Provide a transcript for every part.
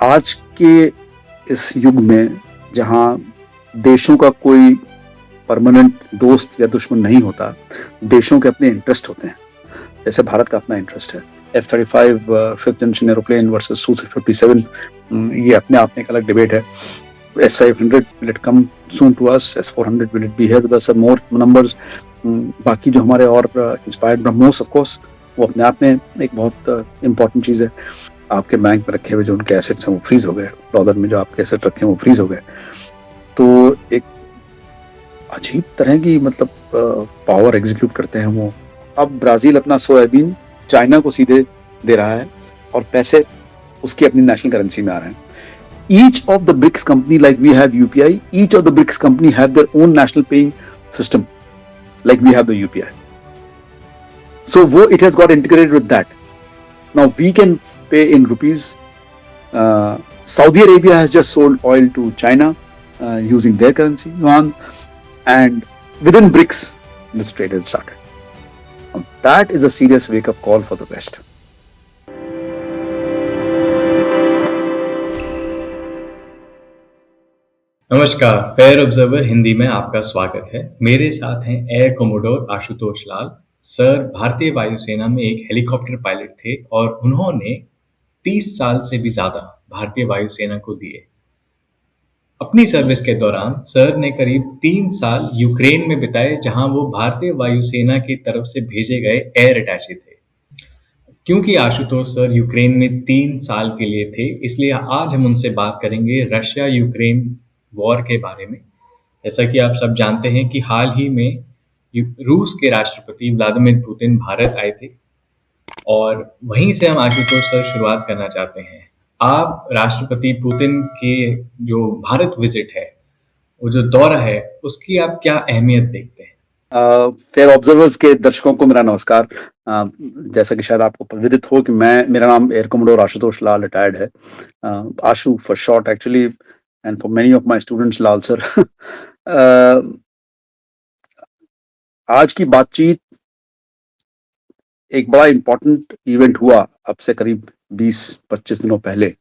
आज के इस युग में जहाँ देशों का कोई परमानेंट दोस्त या दुश्मन नहीं होता, देशों के अपने इंटरेस्ट होते हैं। जैसे भारत का अपना इंटरेस्ट है। F-35 fifth generation aeroplane versus Su-57 ये अपने आप में एक अलग डिबेट है। S-500 will it come soon to us? S-400 will it be here with us and more numbers? बाकी जो हमारे और इंस्पायर्ड ब्रह्मोस ऑफ कोर्स वो अपने आप में एक बहुत इम्पोर्टेंट चीज़ है। आपके बैंक में रखे हुए जो उनके एसेट्स हैं वो फ्रीज हो गए, डॉलर में जो आपके एसेट रखे हैं वो फ्रीज हो गए। तो एक अजीब तरह की मतलब पावर एग्जीक्यूट करते हैं वो। अब ब्राजील अपना सोयाबीन चाइना को सीधे दे रहा है और पैसे उसकी अपनी नेशनल करेंसी में आ रहे हैं। Each of the BRICS company, like we have UPI, each of the BRICS company have their own national paying system, like we have the UPI. So it has got integrated with that. Now we can pay in rupees. Saudi Arabia has just sold oil to China using their currency, yuan, and within BRICS, this trade has started. Now, that is a serious wake-up call for the West. नमस्कार, fair observer Hindi में आपका स्वागत है। मेरे साथ हैं air commodore Ashutosh लाल। Sir भारतीय वायुसेना में एक हेलीकॉप्टर पायलट थे और उन्होंने 30 साल से भी ज़्यादा भारतीय वायुसेना को दिए। अपनी सर्विस के दौरान सर ने करीब 3 साल यूक्रेन में बिताए, जहां वो भारतीय वायुसेना की तरफ से भेजे गए एयर अटैचे थे। क्योंकि आशुतोष सर यूक्रेन में 3 साल के लिए थे, इसलिए आज हम उनसे बात करेंगे रशिया यूक्रेन वॉर के बारे में। जैसा कि आप सब जानते हैं कि हाल ही में रूस के राष्ट्रपति व्लादिमीर पुतिन भारत आए थे और वहीं से हम आशुतोष सर शुरुआत करना चाहते हैं। आप राष्ट्रपति पुतिन के जो भारत विजिट है, वो जो दौरा है, उसकी आप क्या अहमियत देखते हैं? फेयर ऑब्जर्वर्स के दर्शकों को मेरा नमस्कार। जैसा कि शायद आपको विदित हो कि मेरा नाम air commodore Ashutosh Lal retired है, Ashu for short actually, and for many of my students Lal sir. आज की बातचीत एक बड़ा इम्पोर्टेंट इवेंट हुआ अब से करीब 20-25 दिनों पहले,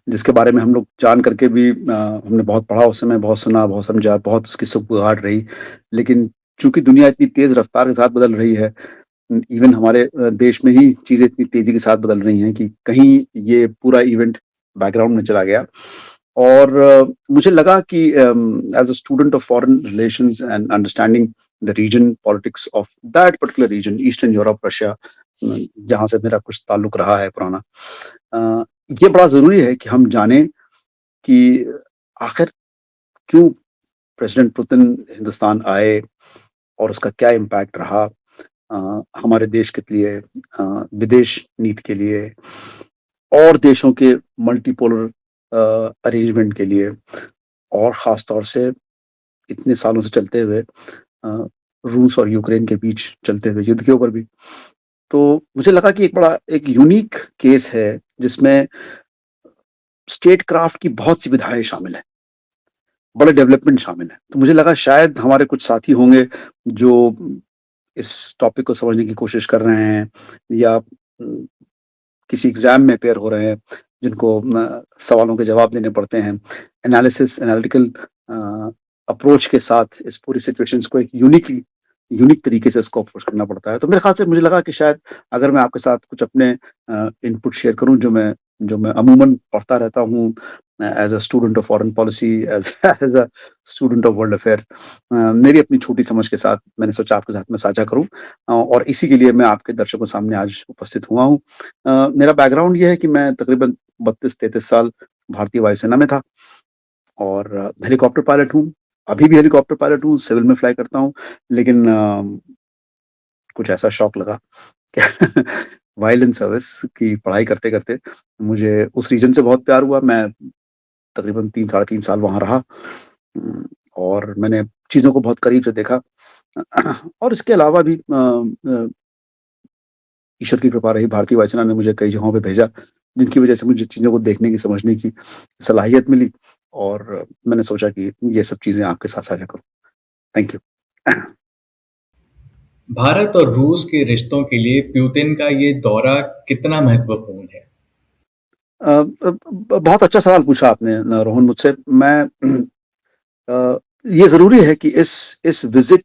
जिसके बारे में हम लोग जान करके भी हमने बहुत पढ़ा उस समय, बहुत सुना, बहुत समझा, बहुत उसकी सुगबुगाहट रही। लेकिन चूंकि दुनिया इतनी तेज रफ्तार के साथ बदल रही है, इवन हमारे देश में ही चीजें इतनी तेजी के साथ बदल रही हैं कि कहीं ये पूरा इवेंट बैकग्राउंड में चला गया। और मुझे लगा कि as a student of foreign relations and understanding the region politics of that particular region, eastern Europe, Russia, जहाँ से मेरा कुछ ताल्लुक रहा है पुराना, ये बड़ा ज़रूरी है कि हम जानें कि आखिर क्यों प्रेसिडेंट पुतिन हिंदुस्तान आए और उसका क्या इम्पैक्ट रहा हमारे देश के लिए, विदेश नीति के लिए और देशों के मल्टीपोलर अरेंजमेंट के लिए, और ख़ास तौर से इतने सालों से चलते हुए रूस और यूक्रेन के बीच चलते हुए युद्ध के ऊपर भी। तो मुझे लगा कि एक यूनिक केस है जिसमें स्टेट क्राफ्ट की बहुत सी विधाएँ शामिल हैं, बड़े डेवलपमेंट शामिल हैं। तो मुझे लगा शायद हमारे कुछ साथी होंगे जो इस टॉपिक को समझने की कोशिश कर रहे हैं या किसी एग्ज़ाम में अपियर हो रहे हैं, जिनको सवालों के जवाब देने पड़ते हैं। एनालिटिकल अप्रोच के साथ इस पूरी सिचुएशंस को एक यूनिक तरीके से इसको अप्रोच करना पड़ता है। तो मेरे ख़्याल से मुझे लगा कि शायद अगर मैं आपके साथ कुछ अपने इनपुट शेयर करूँ, जो मैं अमूमन पढ़ता रहता हूँ as a student of foreign policy, as as a student of world affair, मेरी अपनी छोटी समझ के साथ मैंने सोचा आपके साथ मैं साझा करूँ, और इसी के लिए मैं आपके दर्शकों के सामने आज उपस्थित हुआ हूँ। मेरा बैकग्राउंड ये है कि मैं तकरीबन 32-33 साल भारतीय वायुसेना में था और हेलीकॉप्टर पायलट हूँ। अभी भी हेलीकॉप्टर पायलट हूँ, सिविल में फ्लाई करता हूँ, लेकिन कुछ ऐसा शौक लगा कि व्हाइल इन सर्विस की पढ़ाई करते-करते मुझे उस रीजन से बहुत प्यार हुआ। मैं तकरीबन 3 साढ़े 3 साल वहाँ रहा, और मैंने चीज़ों को बहुत करीब से देखा। और इसके अलावा भी ईश्वर की कृपा रही, भारतीय वायुसेना ने मुझे कई जगहों पे भेजा, जिनकी वजह से मुझे चीज़ों को देखने की, समझने की सलाहियत मिली, और मैंने सोचा कि ये सब चीज़ें आपके साथ साझा करूँ। Thank you. भारत और रूस के रिश्तों के लिए पुतिन का ये दौरा कितना महत्वपूर्ण है? बहुत अच्छा सवाल पूछा आपने रोहन मुझसे। मैं ये ज़रूरी है कि इस विज़िट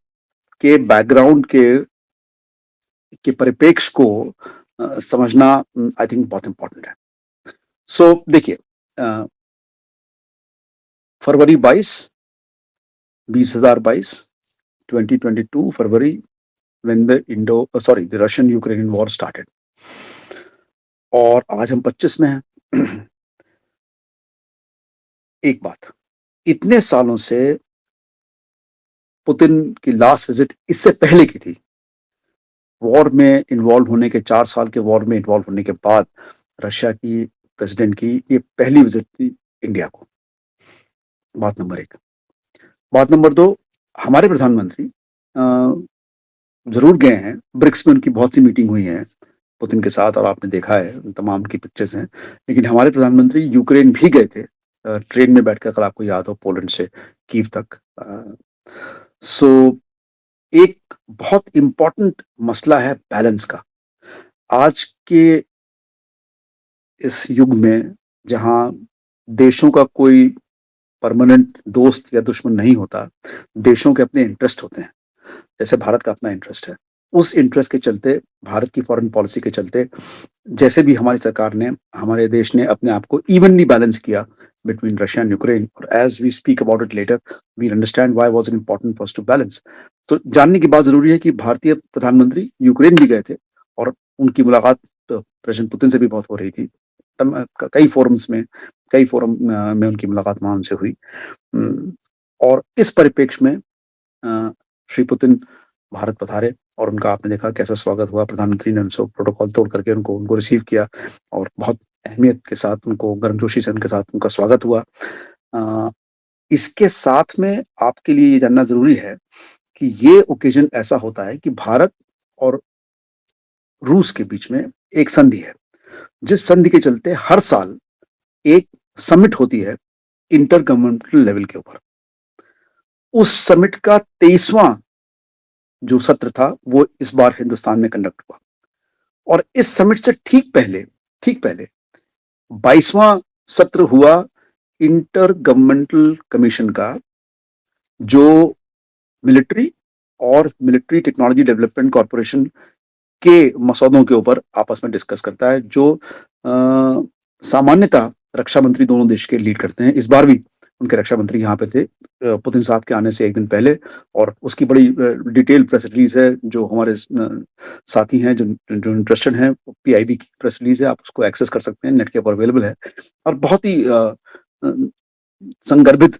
के बैकग्राउंड के परिप्रेक्ष्य को समझना आई थिंक बहुत इम्पोर्टेंट है। सो देखिए, अ, फरवरी 2022 2022 फरवरी, when the Russian Ukrainian war started, और आज हम 25 में हैं। एक बात, इतने सालों से पुतिन की लास्ट विजिट इससे पहले की थी। वॉर में इन्वॉल्व होने के 4 साल के वॉर में इन्वॉल्व होने के बाद रशिया की प्रेसिडेंट की ये पहली विजिट थी इंडिया को। बात नंबर 1। बात नंबर 2, हमारे प्रधानमंत्री ज़रूर गए हैं, ब्रिक्स में उनकी बहुत सी मीटिंग हुई हैं पुतिन के साथ, और आपने देखा है तमाम की पिक्चर्स हैं। लेकिन हमारे प्रधानमंत्री यूक्रेन भी गए थे, ट्रेन में बैठकर, अगर आपको याद हो, पोलैंड से कीव तक। सो एक बहुत इम्पोर्टेंट मसला है बैलेंस का। आज के इस युग में, जहाँ देशों का कोई परमानेंट दोस्त या दुश्मन नहीं होता, देशों के अपने इंटरेस्ट होते हैं। जैसे भारत का अपना इंटरेस्ट है। उस इंटरेस्ट के चलते, भारत की फॉरेन पॉलिसी के चलते, जैसे भी हमारी सरकार ने, हमारे देश ने अपने आप को इवनली बैलेंस किया बिटवीन रशिया एंड यूक्रेन, और as we speak about it later, we understand why was it important for us to balance. तो जानने की बात जरूरी है कि भारतीय प्रधानमंत्री यूक्रेन भी गए थे, और उनकी मुलाकात प्रेसिडेंट पुतिन से भी बहुत हो रही थी। कई फोरम्स में, कई फोरम में उनकी मुलाकात वहां उनसे हुई। और इस परिप्रेक्ष्य में श्री पुतिन भारत पधारे, और उनका आपने देखा कैसा स्वागत हुआ। प्रधानमंत्री ने उनसे प्रोटोकॉल तोड़ करके उनको रिसीव किया, और बहुत अहमियत के साथ उनको, गर्मजोशी से उनके साथ उनका स्वागत हुआ। इसके साथ में आपके लिए ये जानना जरूरी है कि ये ओकेजन ऐसा होता है कि भारत और रूस के बीच में एक संधि है, जिस संधि के चलते हर साल एक समिट होती है इंटर गवर्नमेंटल लेवल के ऊपर। उस समिट का 23वां जो सत्र था, वो इस बार हिंदुस्तान में कंडक्ट हुआ। और इस समिट से ठीक पहले 22वां सत्र हुआ इंटर गवर्नमेंटल कमीशन का, जो मिलिट्री और मिलिट्री टेक्नोलॉजी डेवलपमेंट कॉरपोरेशन के मसौदों के ऊपर आपस में डिस्कस करता है, जो सामान्यतः रक्षा मंत्री दोनों देश के लीड करते हैं। इस बार भी उनके रक्षा मंत्री यहाँ पे थे पुतिन साहब के आने से एक दिन पहले, और उसकी बड़ी डिटेल प्रेस रिलीज है, जो हमारे साथी हैं, जो इंटरेस्टेड हैं, पीआईबी की प्रेस रिलीज है, आप उसको एक्सेस कर सकते हैं, नेट के ऊपर अवेलेबल है। और बहुत ही संगर्भित,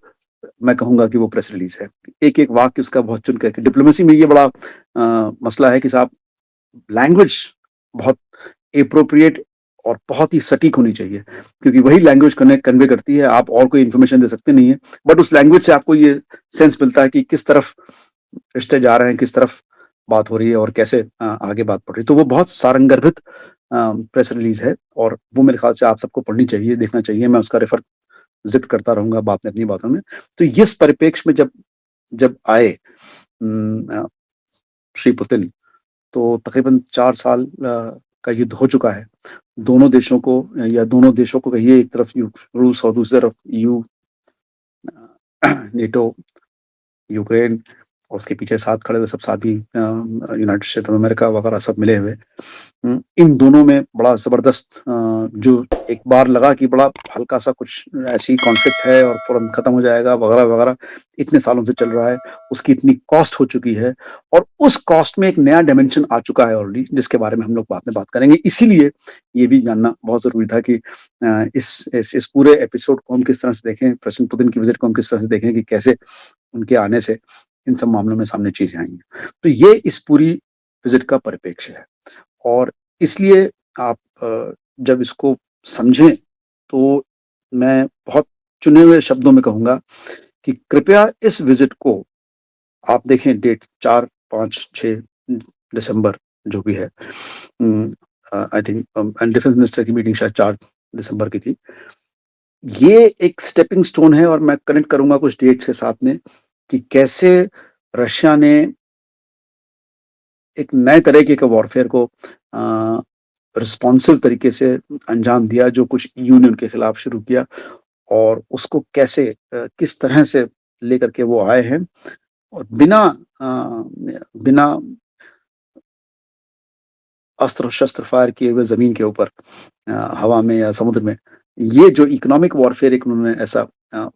मैं कहूंगा कि वो प्रेस रिलीज है। एक एक वाक्य उसका बहुत चुन करके, डिप्लोमेसी में ये बड़ा मसला है कि साहब, लैंग्वेज बहुत एप्रोप्रिएट और बहुत ही सटीक होनी चाहिए, क्योंकि वही लैंग्वेज कन्वे करती है। आप और कोई इन्फॉर्मेशन दे सकते नहीं है, बट उस लैंग्वेज से आपको ये सेंस मिलता है कि किस तरफ रिश्ते जा रहे हैं, किस तरफ बात हो रही है, और कैसे आगे बात बढ़ रही है। तो वो बहुत सारंगर्भित प्रेस रिलीज है, और वो मेरे ख्याल से आप सबको पढ़नी चाहिए, देखना चाहिए। मैं उसका रेफर जिक्र करता रहूंगा बात में, अपनी बातों में। तो इस परिप्रेक्ष्य में जब जब आए श्री पुतिन, तो तकरीबन 4 साल का युद्ध हो चुका है। दोनों देशों को, या दोनों देशों को कहिए, एक तरफ रूस और दूसरी तरफ नेटो, यूक्रेन, और उसके पीछे साथ खड़े हुए सब साथी, यूनाइटेड स्टेट ऑफ अमेरिका वगैरह, सब मिले हुए। इन दोनों में बड़ा जबरदस्त, जो एक बार लगा कि बड़ा हल्का सा कुछ ऐसी कॉन्फ्लिक्ट है और फौरन खत्म हो जाएगा वगैरह वगैरह, इतने सालों से चल रहा है, उसकी इतनी कॉस्ट हो चुकी है, और उस कॉस्ट में एक नया डायमेंशन आ चुका है ऑलरेडी, जिसके बारे में हम लोग बाद में बात करेंगे। इसीलिए ये भी जानना बहुत जरूरी था कि इस पूरे एपिसोड को हम किस तरह से देखें, प्रेसिडेंट पुतिन की विजिट को हम किस तरह से देखें, कि कैसे उनके आने से इन सब मामलों में सामने चीजें आएंगी। तो ये इस पूरी विजिट का परिप्रेक्ष्य है, और इसलिए आप जब इसको समझें, तो मैं बहुत चुने हुए शब्दों में कहूंगा कि कृपया इस विजिट को आप देखें। डेट 4, 5, 6 दिसंबर जो भी है, आई थिंक डिफेंस मिनिस्टर की मीटिंग शायद 4 दिसंबर की थी। ये एक स्टेपिंग स्टोन है, और मैं कनेक्ट करूंगा कुछ डेट्स के साथ में, कि कैसे रशिया ने एक नए तरीके के वॉरफेयर को रिस्पॉन्सिव तरीके से अंजाम दिया, जो कुछ ईयू ने उनके खिलाफ शुरू किया और उसको कैसे किस तरह से लेकर के वो आए हैं और बिना अस्त्र-शस्त्र फायर किए हुए ज़मीन के ऊपर हवा में या समुद्र में, ये जो इकोनॉमिक वॉरफेयर एक उन्होंने ऐसा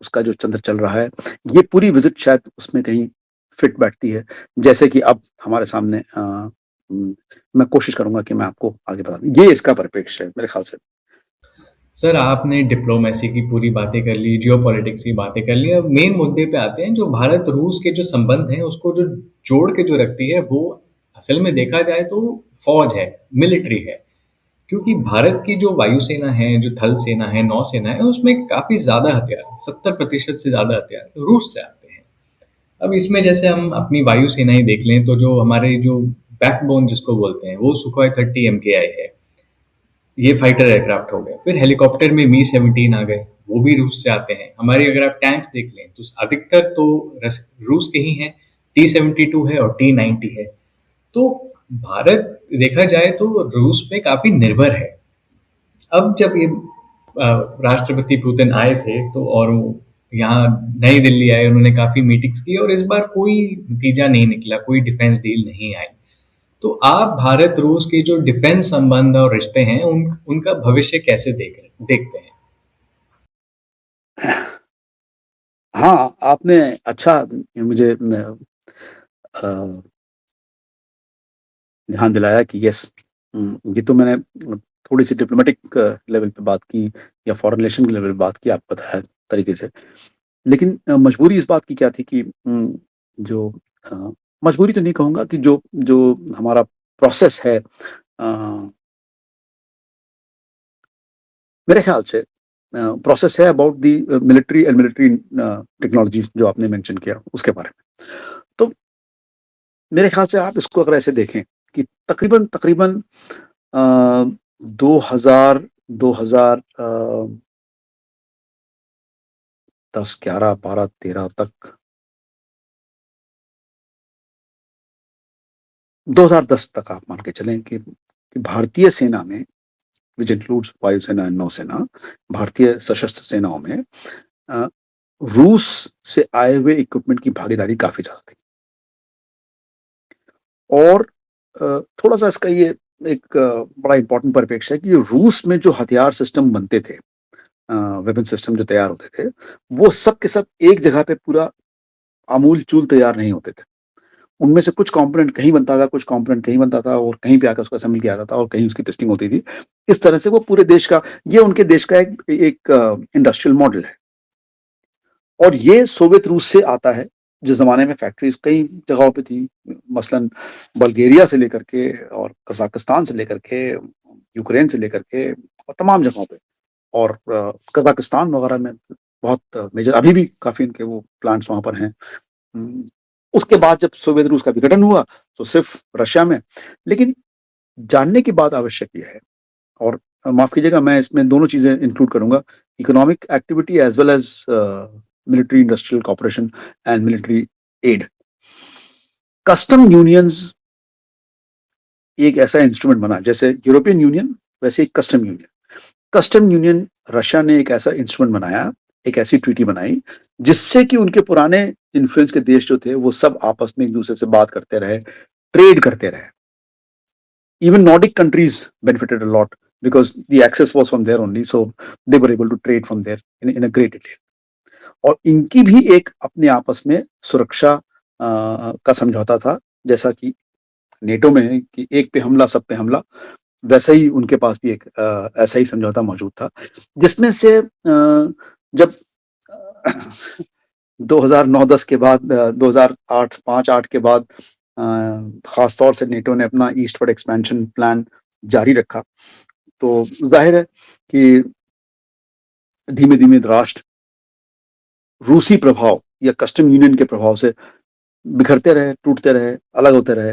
उसका जो चंद्र चल रहा है, ये पूरी विज़िट शायद उसमें कहीं फिट बैठती है। जैसे कि अब हमारे सामने उम, मैं कोशिश करूँगा कि मैं आपको आगे बता दूँ। ये इसका परिप्रेक्ष्य है मेरे ख़्याल से। सर, आपने डिप्लोमेसी की पूरी बातें कर ली, जियोपॉलिटिक्स की बातें कर ली। अब मेन मुद्दे पे आते हैं, जो भारत-रूस के जो संबंध हैं, उसको जो जोड़ के जो रखती है, वो असल में देखा जाए तो फ़ौज है, मिलिट्री है। क्योंकि भारत की जो वायुसेना है, जो थल सेना है, नौसेना है, उसमें काफ़ी ज़्यादा हथियार, 70% से ज़्यादा हथियार रूस से आते हैं। अब इसमें जैसे हम अपनी वायुसेना ही देख लें, तो जो हमारे जो बैकबोन जिसको बोलते हैं, वो सुखोई 30 एमकेआई है। ये फाइटर एयरक्राफ्ट हो गए। फिर हेलीकॉप्टर में मी-17 आ गए, वो भी रूस से आते हैं। हमारे अगर आप टैंक्स देख लें, तो अधिकतर तो रूस के ही हैं, T-72 है और T-90 है। तो भारत देखा जाए तो रूस पे काफ़ी निर्भर है। अब जब ये राष्ट्रपति पुतिन आए थे तो और वो यहाँ नई दिल्ली आए, उन्होंने काफ़ी मीटिंग्स की और इस बार कोई नतीजा नहीं निकला, कोई डिफेंस डील नहीं आई। तो आप भारत-रूस के जो डिफेंस संबंध और रिश्ते हैं, उनका भविष्य कैसे देखते हैं? हाँ, आपने अच्छा मुझे अ, ध्यान दिलाया कि यस ये तो मैंने थोड़ी-सी डिप्लोमैटिक लेवल पे बात की या फॉरेन रिलेशन के लेवल पे बात की, आपको बताया तरीके से। लेकिन मजबूरी इस बात की क्या थी कि जो अ, मजबूरी तो नहीं कहूँगा कि जो जो हमारा प्रोसेस है मेरे ख्याल से प्रोसेस है about the military and military technology जो आपने मेंशन किया, उसके बारे में। तो मेरे ख्याल से आप इसको अगर ऐसे देखें कि तकरीबन 2000 2000 10, 11, 12, 13 तक 2010 तक आप मान के चलें कि भारतीय सेना में व्हिच इंक्लूड्स वायुसेना एंड नौसेना, भारतीय सशस्त्र सेनाओं में अ, रूस से आए हुए इक्विपमेंट की भागीदारी काफ़ी ज़्यादा थी। और थोड़ा-सा इसका ये एक बड़ा इम्पोर्टेंट परिप्रेक्ष्य है कि रूस में जो हथियार सिस्टम बनते थे वेपन सिस्टम जो तैयार होते थे, वो सब के सब एक जगह पे पूरा आमूल-चूल तैयार नहीं होते थे। उनमें से कुछ कंपोनेंट कहीं बनता था, कुछ कंपोनेंट कहीं बनता था और कहीं पे आकर उसको असेंबल किया जाता था और कहीं उसकी टेस्टिंग होती थी। इस तरह से वो पूरे देश का ये उनके देश का एक एक इंडस्ट्रियल मॉडल है। और ये सोवियत रूस से आता है, जिस ज़माने में फैक्ट्रीज़ कई जगहों पे थी, मसलन बल्गेरिया से लेकर के और कज़ाकिस्तान से लेकर के, यूक्रेन से लेकर के और तमाम जगहों पे और कज़ाकिस्तान वगैरह में बहुत मेजर अभी भी काफ़ी उनके वो प्लांट्स वहाँ पर हैं। उम, उसके बाद जब सोवियत रूस का विघटन हुआ, तो सिर्फ़ रशिया में। लेकिन जानने की बात आवश्यक ये है और माफ़ कीजिएगा मैं इसमें दोनों चीज़ें इंक्लूड करूँगा, economic activity as well as military industrial cooperation and military aid. Custom unions एक ऐसा इंस्ट्रूमेंट बना, जैसे यूरोपियन यूनियन, वैसे ही custom union. Custom union Russia ने एक ऐसा इंस्ट्रूमेंट बनाया, एक ऐसी ट्रीटी बनाई, जिससे कि उनके पुराने इन्फ्लुएंस के देश जो थे, वो सब आपस में एक-दूसरे से बात करते रहे, ट्रेड करते रहे। Even Nordic countries benefited a lot because the access was from there only, so they were able to trade from there in a great detail. और इनकी भी एक अपने आपस में सुरक्षा का समझौता था, जैसा कि नेटो में है कि एक पे हमला सब पे हमला, वैसा ही उनके पास भी एक ऐसा ही समझौता मौजूद था, जिसमें से जब 2009-10 के बाद 2008 5-8 के बाद खास तौर से नेटो ने अपना ईस्टवर्ड एक्सपेंशन प्लान जारी रखा, तो ज़ाहिर है कि धीमे-धीमे राष्ट्र रूसी प्रभाव या कस्टम यूनियन के प्रभाव से बिखरते रहे, टूटते रहे, अलग होते रहे।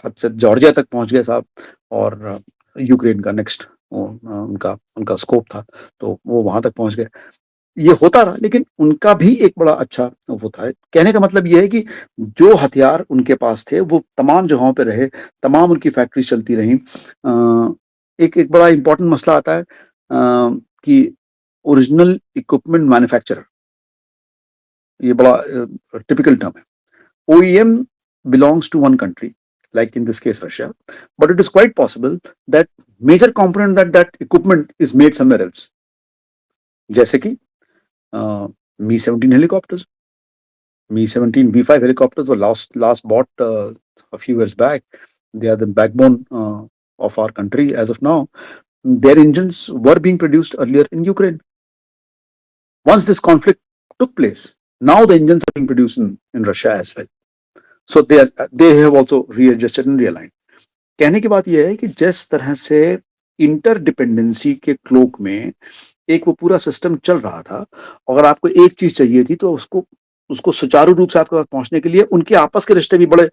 हद से जॉर्जिया तक पहुँच गए साहब और यूक्रेन का नेक्स्ट उनका उनका स्कोप था, तो वो वहाँ तक पहुँच गए। ये होता रहा लेकिन उनका भी एक बड़ा अच्छा वो था। कहने का मतलब ये है कि जो हथियार उनके पास थे वो तमाम जगहों पे रहे, तमाम उनकी फैक्ट्रीज़ चलती रहीं। एक बड़ा इम्पोर्टेंट मसला आता है कि ओरिजिनल इक्विपमेंट मैन्युफैक्चरर, ये बड़ा टिपिकल टर्म है। OEM belongs to one country, like in this case Russia, but it is quite possible that major component that equipment is made somewhere else. जैसे कि Mi-17 helicopters, Mi-17 V5 helicopters were last bought a few years back. They are the backbone of our country as of now. Their engines were being produced earlier in Ukraine. Once this conflict took place, now the engines are being produced in Russia as well. So they have also readjusted and realigned. कहने की बात यह है कि जिस तरह से interdependency के क्लोक में एक वो पूरा सिस्टम चल रहा था, अगर आपको एक चीज चाहिए थी तो उसको सुचारू रूप से आपके पास पहुंचने के लिए उनके आपस के रिश्ते भी बड़े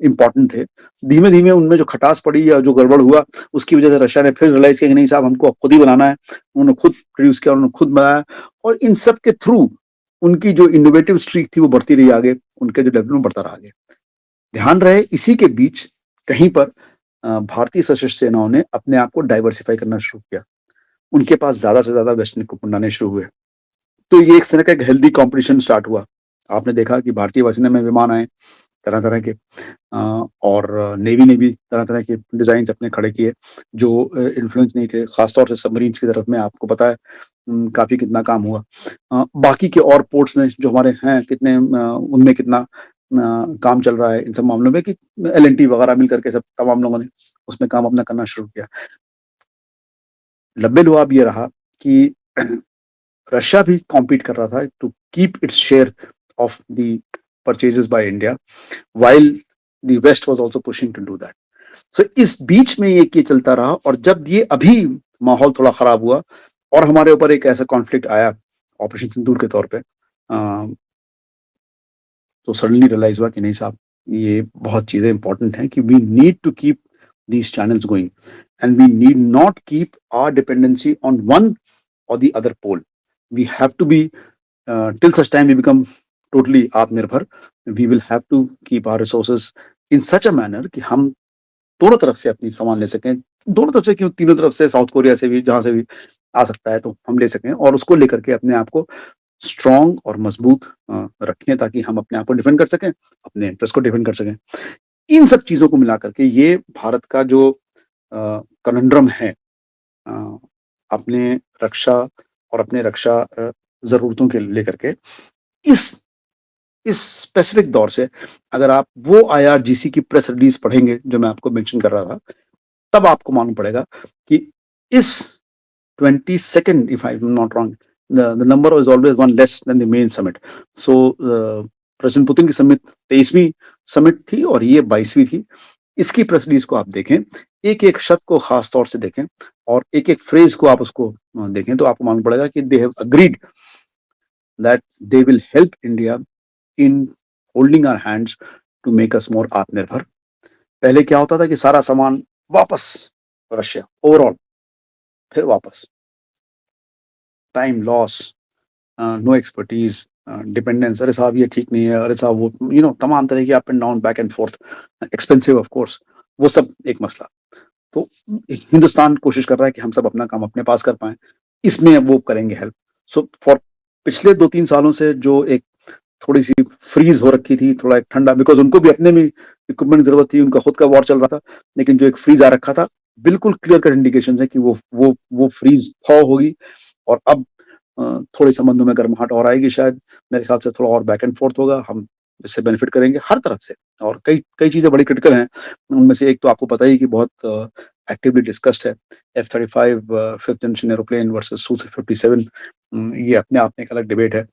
इंपॉर्टेंट थे। धीमे धीमे उनमें जो खटास पड़ी या जो गड़बड़ हुआ, उसकी वजह से रशिया ने फिर रियलाइज किया कि नहीं साहब, हमको खुद ही बनाना है। उन्होंने खुद प्रोड्यूस किया, उन्होंने खुद बनाया, और इन सब के थ्रू उनकी जो इनोवेटिव स्ट्रीक थी वो बढ़ती रही आगे, उनके जो डेवलपमेंट बढ़ता रहा आगे। ध्यान रहे, इसी के बीच कहीं पर भारतीय सशस्त्र सेनाओं ने अपने आप को डाइवर्सिफाई करना शुरू किया। उनके पास ज्यादा से ज्यादा वेस्टर्न इक्विपमेंट आने शुरू हुए, तो ये एक तरह का एक हेल्दी कंपटीशन स्टार्ट हुआ। आपने देखा कि भारतीय वायुसेना में विमान आए तरह तरह के, और नेवी ने भी तरह तरह के डिजाइन अपने खड़े किए जो इन्फ्लुएंस नहीं थे, खासतौर से सबमरीन्स की तरफ में। आपको पता है काफी कितना काम हुआ। बाकी के और पोर्ट्स में जो हमारे हैं कितने, उनमें कितना काम चल रहा है इन सब मामलों में, कि LNT वगैरह मिल करके सब तमाम लोगों ने उसमें काम अपना करना शुरू किया। लब्बे लुआब ये रहा कि रशिया भी कॉम्पीट कर रहा था to keep its share of the purchases by India, while the west was also pushing to do that. So इस बीच में ये चलता रहा, और जब ये अभी माहौल थोड़ा खराब हुआ और हमारे ऊपर एक ऐसा कॉन्फ्लिक्ट आया ऑपरेशन सिंदूर के तौर पे, तो सडनली रियलाइज हुआ कि नहीं साहब, ये बहुत चीजें इंपॉर्टेंट हैं कि we need to keep these channels going, and we need not keep our dependency on one or the other pole. We have to be till such time we become totally आत्मनिर्भर, we will have to keep our resources in such a manner कि हम दोनों तरफ से अपनी सामान ले सकें। दोनों तरफ से क्यों, तीनों तरफ से, साउथ कोरिया से भी, जहां से भी आ सकता है तो हम ले सकें, और उसको लेकर के अपने आप को स्ट्रॉन्ग और मजबूत रखें, ताकि हम अपने आप को डिफेंड कर सकें, अपने इंटरेस्ट को डिफेंड कर सकें। इन सब चीजों को मिलाकर के ये भारत का जो कनंड्रम है, अपने रक्षा और अपने रक्षा जरूरतों के लेकर के, इस स्पेसिफिक दौर से अगर आप वो IRGC की प्रेस रिलीज पढ़ेंगे जो मैं आपको मेंशन कर रहा था, तब आपको मालूम पड़ेगा कि इस 22nd, if I'm not wrong, the number was always one less than the main summit. So president Putin की समिट 23वीं समिट थी और ये 22वीं थी। इसकी प्रेस रिलीज को आप देखें, एक एक शब्द को खास तौर से देखें, और एक एक फ्रेज को आप उसको देखें, तो आपको मालूम पड़ेगा कि they have agreed that they will help India in holding our hands to make us more atmanirbhar. पहले क्या होता था कि सारा सामान वापस रशिया, ओवरऑल, फिर वापस, time loss, no expertise, dependence, अरे साहब ये ठीक नहीं है, अरे साहब वो तमाम तरह की up and down, back and fourth, expensive of course, वो सब एक मसला। तो हिंदुस्तान कोशिश कर रहा है कि हम सब अपना काम अपने पास कर पाए, इसमें वो करेंगे हेल्प। सो फॉर पिछले 2-3 सालों से जो एक थोड़ी सी फ्रीज हो रखी थी, थोड़ा एक ठंडा, बिकॉज उनको भी अपने में इक्विपमेंट की जरूरत थी, उनका खुद का वॉर चल रहा था, लेकिन जो एक फ्रीज आ रखा था, बिल्कुल क्लियर कट इंडिकेशन है कि वो फ्रीज थॉ होगी, और अब थोड़े संबंधों में गर्माहट और आएगी शायद, मेरे ख्याल से थोड़ा और बैक एंड फोर्थ होगा, हम इससे बेनिफिट करेंगे हर तरफ से। और कई चीजें बड़ी क्रिटिकल हैं, उनमें से एक तो आपको पता ही कि बहुत एक्टिवली डिस्कस्ड है, F-35 5th generation aeroplane versus Su-57। ये अपने आप में एक अलग डिबेट है।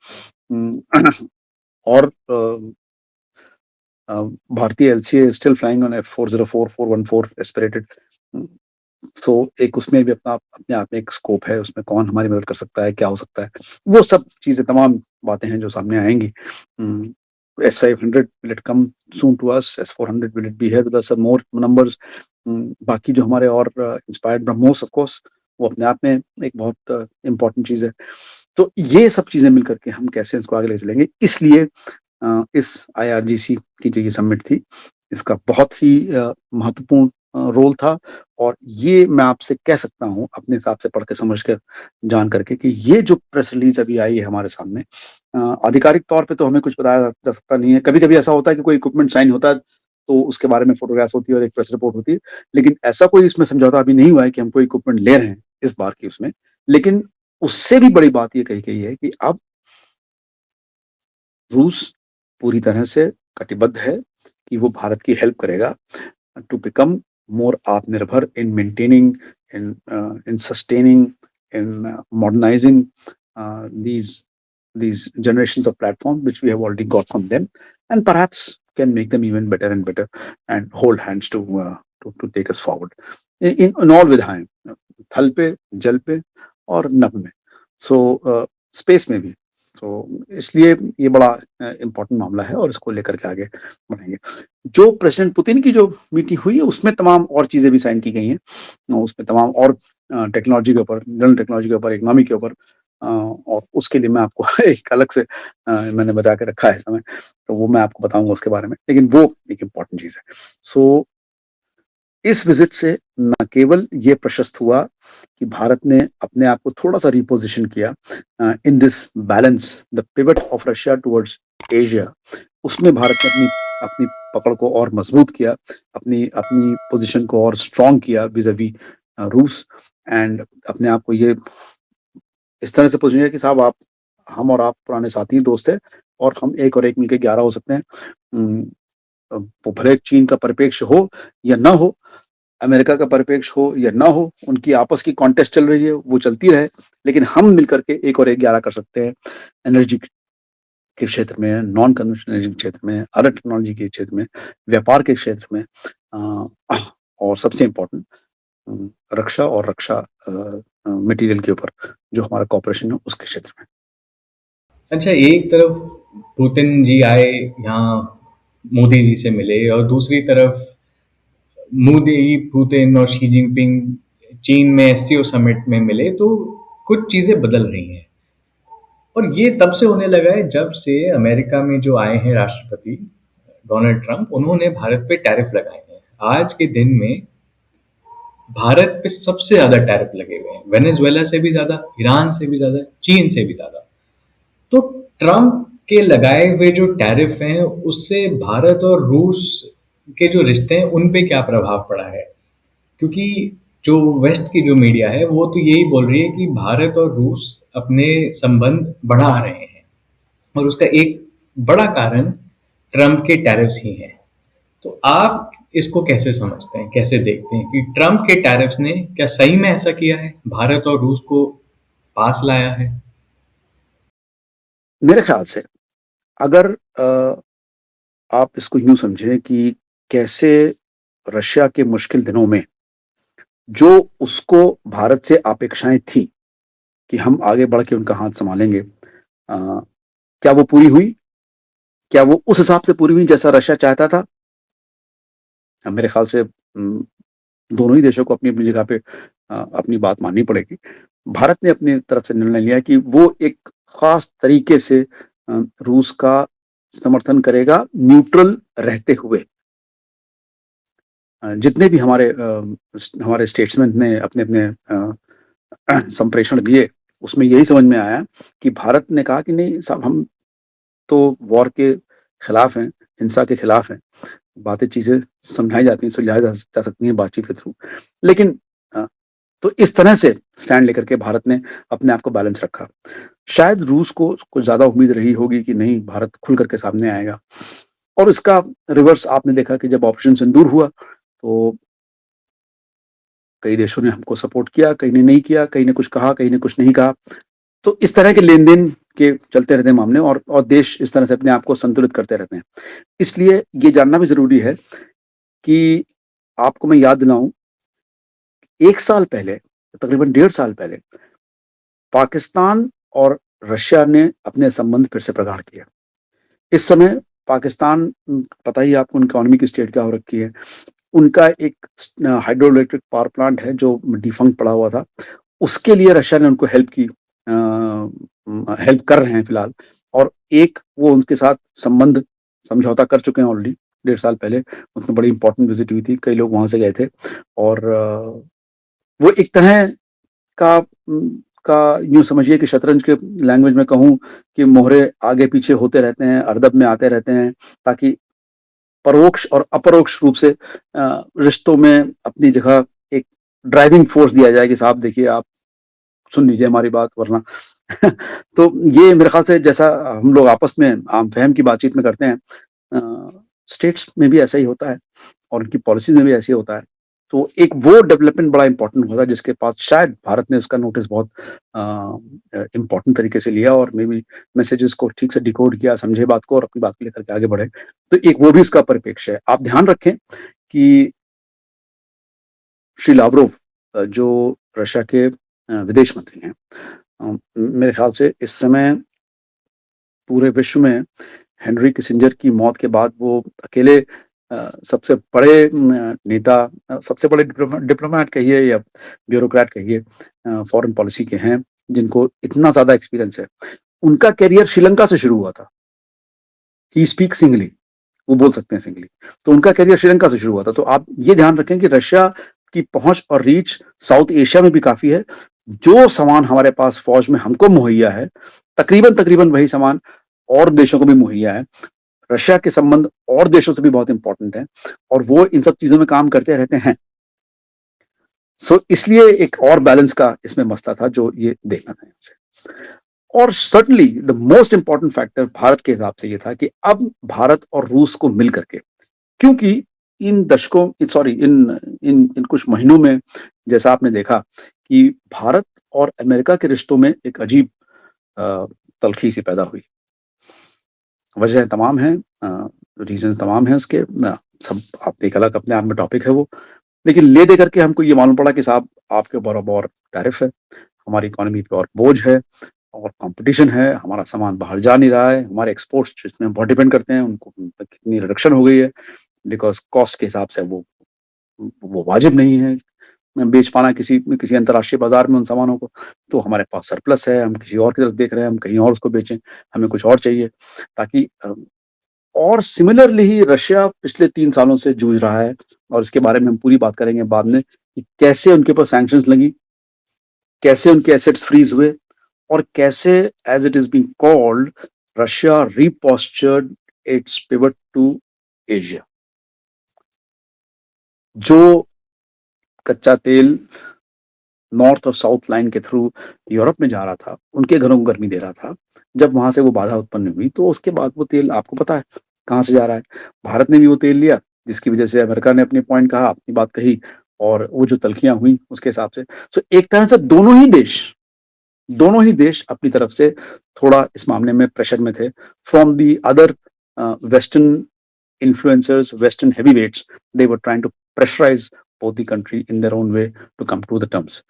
और भारतीय LCA still flying on F404, 414 aspirated. So एक उसमें भी अपने आप में एक स्कोप है, उसमें कौन हमारी मदद कर सकता है, क्या हो सकता है, वो सब चीजें, तमाम बातें हैं जो सामने आएंगी। S-500 will it come soon to us? S-400 will it be here with us? Some more numbers। बाकी जो हमारे और इंस्पायर्ड ब्रह्मोस, ऑफ कोर्स, वो अपने आप में एक बहुत इंपॉर्टेंट चीज है। तो ये सब चीजें मिलकर के हम कैसे इसको आगे ले चलेंगे, इसलिए इस IRGC की जो ये समिट थी, इसका बहुत ही महत्वपूर्ण रोल था। और ये मैं आपसे कह सकता हूँ अपने हिसाब से पढ़ के समझ कर, जान करके, कि ये जो प्रेस रिलीज़ अभी आई है हमारे सामने, आधिकारिक तौर पे तो हमें कुछ बताया जा सकता नहीं है। कभी-कभी ऐसा होता है कि कोई इक्विपमेंट साइन होता है, तो उसके बारे में फ़ोटोग्राफ्स होती है और एक प्रेस रिपोर्ट होती है। लेकिन ऐसा कोई इसमें समझौता अभी नहीं हुआ है कि हम कोई इक्विपमेंट ले रहे हैं इस बार की उसमें। लेकिन उससे भी बड़ी बात ये कही गई है कि अब रूस पूरी तरह से कटिबद्ध है कि वो भारत की हेल्प करेगा to become more Atmanirbhar in maintaining, in sustaining, in modernizing these generations of platforms which we have already got from them, and perhaps can make them even better and better, and hold hands to take us forward in all विधाएं, थल पे, जल पे और नभ में, so space में भी। तो इसलिए ये बड़ा इम्पोर्टेंट मामला है और इसको लेकर के आगे बढ़ेंगे। जो प्रेसिडेंट पुतिन की जो मीटिंग हुई है उसमें तमाम और चीज़ें भी साइन की गई हैं। उसमें तमाम और टेक्नोलॉजी के ऊपर, जनरल टेक्नोलॉजी के ऊपर, इकोनॉमी के ऊपर, और उसके लिए मैं आपको एक अलग से मैंने बचा के रखा है समय, तो वो मैं आपको बताऊँगा उसके बारे में। लेकिन वो एक इम्पोर्टेंट चीज़ है। सो इस विजिट से न केवल ये प्रशस्त हुआ कि भारत ने अपने आप को थोड़ा-सा रिपोज़िशन किया in this balance, the pivot of Russia towards Asia, उसमें भारत ने अपनी अपनी पकड़ को और मजबूत किया, अपनी अपनी पोज़ीशन को और स्ट्रॉन्ग किया विज़-अ-वी रूस, एंड अपने आप को ये इस तरह से पोज़ीशन किया कि साहब आप, हम और आप पुराने साथी दोस्त हैं, और हम 1 और 1 मिलके 11 हो सकते हैं। उम, वो भले चीन का परिप्रेक्ष्य हो या ना हो, अमेरिका का परिप्रेक्ष्य हो या ना हो, उनकी आपस की कॉन्टेस्ट चल रही है, वो चलती रहे, लेकिन हम मिलकर के 1 और 1 11 कर सकते हैं। एनर्जी के क्षेत्र में, नॉन कन्वेंशनल एनर्जी के क्षेत्र में, अदर टेक्नोलॉजी के क्षेत्र में, व्यापार के क्षेत्र में, और सबसे इम्पोर्टेंट रक्षा और रक्षा मटेरियल के ऊपर जो हमारा कॉपरेशन है उसके क्षेत्र में। अच्छा, एक तरफ पुतिन जी आए यहाँ, मोदी जी से मिले, और दूसरी तरफ मोदी, पुतिन और शी जिनपिंग चीन में एससीओ समिट में मिले, तो कुछ चीजें बदल रही हैं। और ये तब से होने लगा है जब से अमेरिका में जो आए हैं राष्ट्रपति डोनाल्ड ट्रंप, उन्होंने भारत पे टैरिफ लगाए हैं। आज के दिन में भारत पे सबसे ज्यादा टैरिफ लगे हुए हैं, वेनेजुएला से भी ज्यादा, ईरान से भी ज्यादा, चीन से भी ज्यादा। तो ट्रंप के लगाए हुए जो टैरिफ हैं उससे भारत और रूस के जो रिश्ते हैं उन पे क्या प्रभाव पड़ा है? क्योंकि जो वेस्ट की जो मीडिया है वो तो यही बोल रही है कि भारत और रूस अपने संबंध बढ़ा रहे हैं, और उसका एक बड़ा कारण ट्रंप के टैरिफ्स ही हैं। तो आप इसको कैसे समझते हैं, कैसे देखते हैं कि ट्रंप के टैरिफ्स ने क्या सही में ऐसा किया है, भारत और रूस को पास लाया है? मेरे ख्याल से अगर आप इसको यूँ समझें कि कैसे रशिया के मुश्किल दिनों में जो उसको भारत से अपेक्षाएँ थी कि हम आगे बढ़ के उनका हाथ सँभालेंगे, क्या वो पूरी हुई? क्या वो उस हिसाब से पूरी हुई जैसा रशिया चाहता था? मेरे ख्याल से दोनों ही देशों को अपनी-अपनी जगह पे अपनी बात माननी पड़ेगी। भारत ने अपनी तरफ से निर्णय लिया कि वो एक ख़ास तरीके से रूस का समर्थन करेगा, न्यूट्रल रहते हुए। जितने भी हमारे स्टेट्समैन ने अपने-अपने संप्रेषण दिए, उसमें यही समझ में आया कि भारत ने कहा कि नहीं साहब, हम तो वॉर के खिलाफ हैं, हिंसा के खिलाफ हैं। बातें, चीज़ें समझाई जाती हैं, सुलझाई जा सकती हैं बातचीत के थ्रू। लेकिन तो इस तरह से स्टैंड लेकर के भारत ने अपने आप को बैलेंस रखा। शायद रूस को कुछ ज़्यादा उम्मीद रही होगी कि नहीं, भारत खुल कर के सामने आएगा, और इसका रिवर्स आपने देखा कि जब ऑपरेशन सिंदूर हुआ, तो कई देशों ने हमको सपोर्ट किया, कई ने नहीं किया, कई ने कुछ कहा, कई ने कुछ नहीं कहा। तो इस तरह के लेन-देन के चलते रहते हैं मामले, और देश इस तरह से अपने आप को संतुलित करते रहते हैं। इसलिए ये जानना भी ज़रूरी है कि आपको मैं याद दिलाऊँ, 1 साल पहले, तकरीबन 1.5 साल पहले, पाकिस्तान और रशिया ने अपने संबंध फिर से प्रगाढ़ किए। इस समय पाकिस्तान, पता ही है आपको उनकी इकोनॉमी की स्टेट क्या हो रखी है। उनका एक हाइड्रो इलेक्ट्रिक पावर प्लांट है जो डिफंक्ट पड़ा हुआ था। उसके लिए रशिया ने उनको हेल्प की, हेल्प कर रहे हैं फिलहाल, और एक वो उनके साथ संबंध समझौता कर चुके हैं ऑलरेडी, डेढ़ साल पहले, उसमें बड़ी इम्पोर्टेंट विज़िट हुई थी, कई लोग वहाँ से गए थे और वो एक तरह का यूँ समझिए कि शतरंज के लैंग्वेज में कहूँ कि मोहरे आगे-पीछे होते रहते हैं, अर्धब में आते रहते हैं, ताकि परोक्ष और अपरोक्ष रूप से रिश्तों में अपनी जगह एक ड्राइविंग फ़ोर्स दिया जाए कि साहब देखिए आप सुन लीजिए हमारी बात वरना तो ये मेरे ख़्याल से जैसा हम लोग आपस में आम-फ़हम की बातचीत में करते हैं स्टेट्स में भी ऐसा ही होता है और उनकी पॉलिसीज़ में भी ऐसे ही होता है। तो एक वो डेवलपमेंट बड़ा इम्पोर्टेंट हुआ था जिसके पास शायद भारत ने उसका नोटिस बहुत इम्पोर्टेंट तरीके से लिया और मे बी मैसेजेस को ठीक से डिकोड किया, समझे बात को और अपनी बात को लेकर के आगे बढ़े। तो एक वो भी उसका परिप्रेक्ष्य है। आप ध्यान रखें कि श्री लावरोव जो रशिया के विदेश मंत्री हैं मेरे ख़्याल से इस समय पूरे विश्व में हेनरी किसिंजर की मौत के बाद वो अकेले सबसे बड़े नेता सबसे बड़े डिप्लोमैट कहिए या ब्यूरोक्रेट कहिए फॉरेन पॉलिसी के हैं, जिनको इतना ज़्यादा एक्सपीरियंस है। उनका करियर श्रीलंका से शुरू हुआ था। ही स्पीक्स सिंहली, वो बोल सकते हैं सिंहली। तो उनका करियर श्रीलंका से शुरू हुआ था। तो आप ये ध्यान रखें कि रशिया की पहुँच और रीच साउथ एशिया में भी काफ़ी है। जो सामान हमारे पास फ़ौज में हमको मुहैया है, तकरीबन-तकरीबन वही सामान और देशों को भी मुहैया है। रशिया के संबंध और देशों से भी बहुत इम्पोर्टेंट हैं और वो इन सब चीज़ों में काम करते रहते हैं। इसलिए एक और बैलेंस का इसमें मसला था जो ये देखना था यहाँ से। और certainly the most important factor Bharat के हिसाब से ये था कि अब भारत और रूस को मिल करके क्योंकि इन दशकों सॉरी इन इन इन कुछ महीनों में जैसा आपने देखा कि भारत और अमेरिका के रिश्तों में एक अजीब तल्खी सी पैदा हुई। वजह तमाम हैं रीज़न्स तमाम हैं उसके सब आप एक अलग अपने आप में टॉपिक है वो। लेकिन ले दे करके हमको ये मालूम पड़ा कि साहब आपके ऊपर अब और टैरिफ है, हमारी इकोनॉमी पे और बोझ है और कॉम्पिटिशन है, हमारा सामान बाहर जा नहीं रहा है, हमारे एक्सपोर्ट्स जिसमें हम बहुत डिपेंड करते हैं उनको उन पे कितनी रिडक्शन हो गई है बिकॉज़ कॉस्ट के हिसाब से वो वाजिब नहीं है बेच पाना किसी किसी अंतर्राष्ट्रीय बाज़ार में उन सामानों को। तो हमारे पास सरप्लस है, हम किसी और की तरफ देख रहे हैं, हम कहीं और उसको बेचें, हमें कुछ और चाहिए ताकि और सिमिलरली ही रशिया पिछले 3 सालों से जूझ रहा है और इसके बारे में हम पूरी बात करेंगे बाद में कि कैसे उनके ऊपर सैंक्शंस लगी, कैसे उनके एसेट्स फ्रीज़ हुए और कैसे as it is being called Russia repostured its pivot to Asia. जो कच्चा तेल नॉर्थ और साउथ लाइन के थ्रू यूरोप में जा रहा था, उनके घरों को गर्मी दे रहा था। जब वहाँ से वो बाधा उत्पन्न हुई, तो उसके बाद वो तेल आपको पता है कहाँ से जा रहा है। भारत ने भी वो तेल लिया, जिसकी वजह से अमेरिका ने अपनी पॉइंट कहा, अपनी बात कही और वो जो तल्खियाँ हुई उसके हिसाब से। एक तरह से दोनों ही देश अपनी तरफ से थोड़ा इस मामले में प्रेशर में थे from the other western influencers, Western heavyweights, they were trying to pressurize both the country in their own way to come to the terms.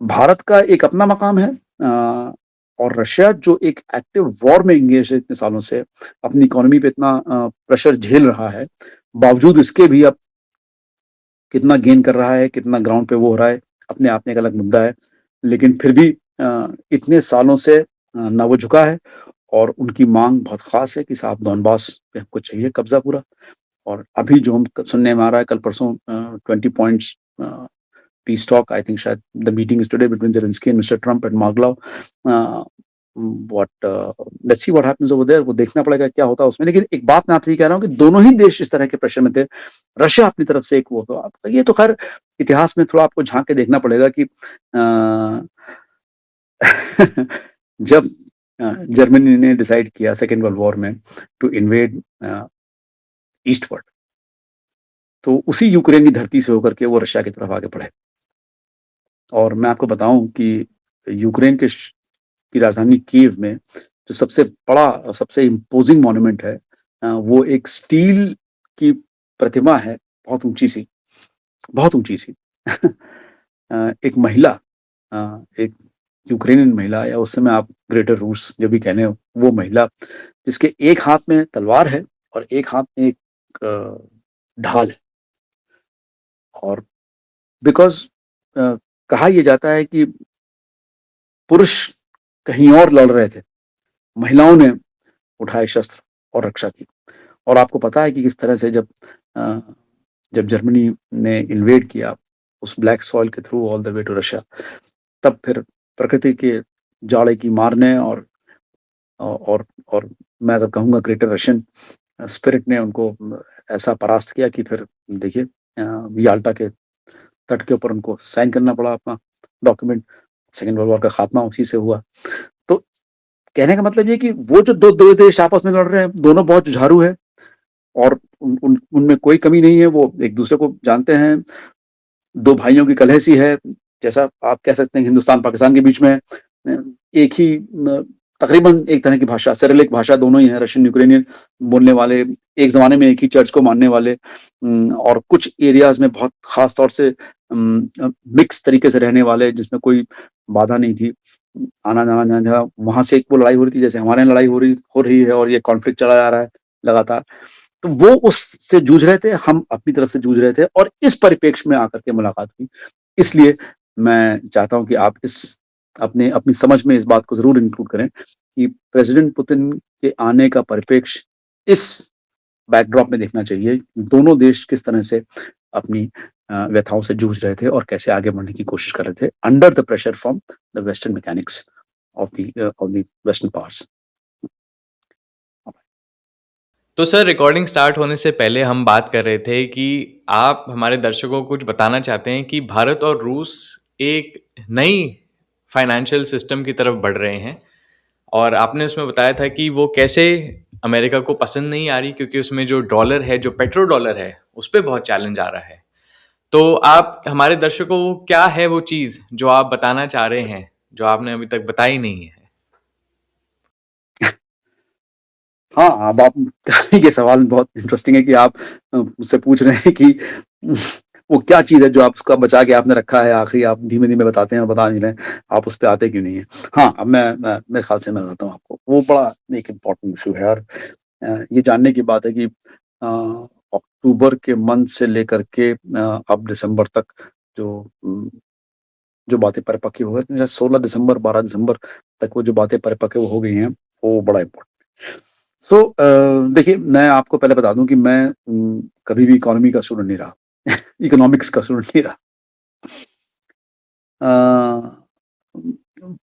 Bharat का एक अपना मकाम है और रशिया जो एक एक्टिव वॉर में इंगेज है इतने सालों से अपनी इकोनॉमी पे इतना प्रेशर झेल रहा है बावजूद इसके भी अब कितना गेन कर रहा है कितना ग्राउंड पे वो हो रहा है अपने आप में एक अलग मुद्दा है लेकिन फिर भी इतने सालों से ना वो झुका है और उनकी मांग बहुत खास है कि साहब डॉनबास पे हमको चाहिए कब्जा पूरा और अभी जो हम सुनने में आ रहा है कल परसों 20 points peace talk I think शायद the meeting is today between Zelensky and mister Trump and मार्गलाव let's see what happens over there वो देखना पड़ेगा क्या होता है उसमें लेकिन एक बात मैं आपसे ये कह रहा हूँ कि दोनों ही देश इस तरह के प्रेशर में थे रशिया अपनी तरफ से एक वो तो ये तो खैर इतिहास में थोड़ा आपको झांक के देखना पड़ेगा कि जब जर्मनी ने डिसाइड किया सेकेंड वर्ल्ड वॉर में टू इन्वेड ईस्टवर्ड तो उसी यूक्रेन की धरती से होकर के वो रशिया की तरफ आगे बढ़े और मैं आपको बताऊं कि यूक्रेन की राजधानी कीव में जो सबसे बड़ा और सबसे इम्पोजिंग मॉन्यूमेंट है वो एक स्टील की प्रतिमा है बहुत ऊंची सी एक महिला एक यूक्रेनियन महिला या उस समय आप ग्रेटर रूस जो भी कहने हो वो महिला जिसके एक हाथ में तलवार है और एक हाथ में एक ढाल है और बिकॉज कहा यह जाता है कि पुरुष कहीं और लड़ रहे थे महिलाओं ने उठाए शस्त्र और रक्षा की और आपको पता है कि किस तरह से अ, जब जर्मनी ने इन्वेड किया उस ब्लैक सॉइल के through all the way to Russia, तब फिर प्रकृति के जाड़े की मार ने और मैं अगर कहूँगा ग्रेटर रशियन स्पिरिट ने उनको ऐसा परास्त किया कि फिर देखिए याल्टा के तट के ऊपर उनको साइन करना पड़ा अपना डॉक्यूमेंट। सेकंड वर्ल्ड वॉर का खात्मा उसी से हुआ। तो कहने का मतलब ये कि वो जो दो देश आपस में लड़ रहे हैं, दोनों बहुत जुझारू है और उनमें कोई कमी नहीं है, वो एक दूसरे को जानते हैं। दो भाइयों की कलह सी है, जैसा आप कह सकते हैं हिंदुस्तान पाकिस्तान के बीच में एक ही तकरीबन एक तरह की भाषा, सिरिलिक भाषा दोनों ही है, रशियन यूक्रेनियन बोलने वाले, एक ज़माने में एक ही चर्च को मानने वाले, और कुछ एरियाज़ में बहुत ख़ास तौर से मिक्स तरीके से रहने वाले, जिसमें कोई बाधा नहीं थी। आना-जाना जहाँ-जहाँ वहाँ से एक वो लड़ाई हो रही थी, जैसे हमारे यहाँ लड़ाई हो रही है और ये कॉन्फ्लिक्ट चला जा रहा है लगातार। तो वो उससे जूझ रहे थे, हम अपनी तरफ से जूझ रहे थे और इस परिप्रेक्ष्य में आकर के मुलाकात हुई। इसलिए मैं चाहता हूँ कि आप अपनी समझ में इस बात को ज़रूर इंक्लूड करें कि प्रेज़िडेंट पुतिन के आने का परिप्रेक्ष्य इस बैकड्रॉप में देखना चाहिए। दोनों देश किस तरह से अपनी व्यथाओं से जूझ रहे थे और कैसे आगे बढ़ने की कोशिश कर रहे थे under the pressure from the western mechanics of the western powers. तो सर, रिकॉर्डिंग स्टार्ट होने से पहले हम बात कर रहे थे कि आप हमारे दर्शकों को कुछ बताना चाहते हैं कि भारत और रूस एक नई फाइनेंशियल सिस्टम की तरफ बढ़ रहे हैं, और आपने उसमें बताया था कि वो कैसे अमेरिका को पसंद नहीं आ रही, क्योंकि उसमें जो डॉलर है, जो पेट्रो डॉलर है, उस पर बहुत चैलेंज आ रहा है। तो आप हमारे दर्शकों को क्या है वो चीज़ जो आप बताना चाह रहे हैं, जो आपने अभी तक बताई नहीं है? हाँ, अब आप ये सवाल बहुत इंटरेस्टिंग है कि आप मुझसे पूछ रहे हैं कि वो क्या चीज़ है जो आप उसका बचा के आपने रखा है, आखिरी आप धीमे-धीमे बताते हैं और बता नहीं रहे हैं, आप उस पे आते क्यों नहीं हैं? हाँ, अब मैं मेरे ख़्याल से मैं बताता हूँ आपको, वो बड़ा एक इम्पोर्टेंट इश्यू है और ये जानने की बात है कि अक्टूबर के मंथ से लेकर के अब दिसंबर तक जो जो बातें परिपक्व हुए थे, 16 दिसंबर, 12 दिसंबर तक वो जो बातें परिपक्व हो गई हैं, वो बड़ा इम्पोर्टेंट सो देखिए मैं आपको पहले बता दूँ कि मैं कभी भी इकोनॉमी का स्टूडेंट नहीं रहा, इकोनॉमिक्स का स्टूडेंट नहीं रहा। अ,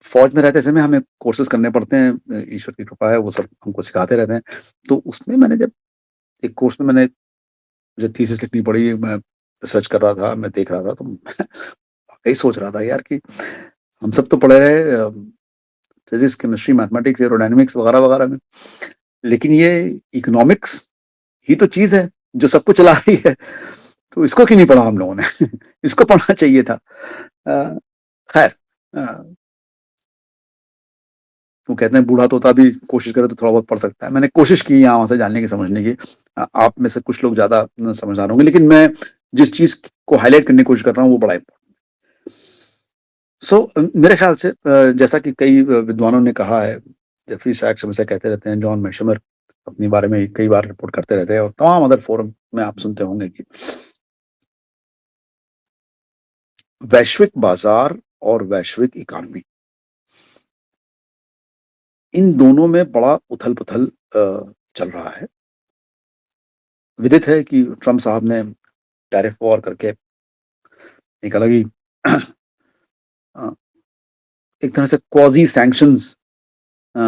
फ़ौज में रहते समय हमें कोर्सेज़ करने पड़ते हैं, ईश्वर की कृपा है वो सब हमको सिखाते रहते हैं। तो उसमें मैंने जब एक कोर्स में मैंने मुझे थीसिस लिखनी पड़ी, मैं रिसर्च कर रहा था, मैं देख रहा था तो मैं वाक़ई सोच रहा था यार कि हम सब तो पढ़े रहे फिज़िक्स, केमिस्ट्री, मैथमेटिक्स, एयरोडायनामिक्स वगैरह-वगैरह में, लेकिन ये इकोनॉमिक्स ही तो चीज़ है, जो सब कुछ चला रही है। तो इसको क्यों नहीं पढ़ा हम लोगों ने? इसको पढ़ना चाहिए था। अ, खैर अ, वो कहते हैं बूढ़ा तोता भी कोशिश करे तो थोड़ा बहुत पढ़ सकता है। मैंने कोशिश की यहाँ से जानने की, समझने की। आप में से कुछ लोग ज़्यादा समझदार होंगे, लेकिन मैं जिस चीज़ को हाइलाइट करने की कोशिश कर रहा हूँ, वो बड़ा मेरे ख्याल से जैसा कि कई विद्वानों ने कहा है, जेफरी सैक्स हमेशा कहते रहते हैं, जॉन मेशमर अपने बारे में कई बार रिपोर्ट करते रहते हैं और तमाम अदर फोरम में आप सुनते होंगे कि वैश्विक बाजार और वैश्विक इकॉनमी, इन दोनों में बड़ा उथल-पुथल चल रहा है। विदित है कि ट्रम्प साहब ने टैरिफ वॉर करके एक अलग ही अ, एक तरह से क्वाज़ी सैंक्शंस अ,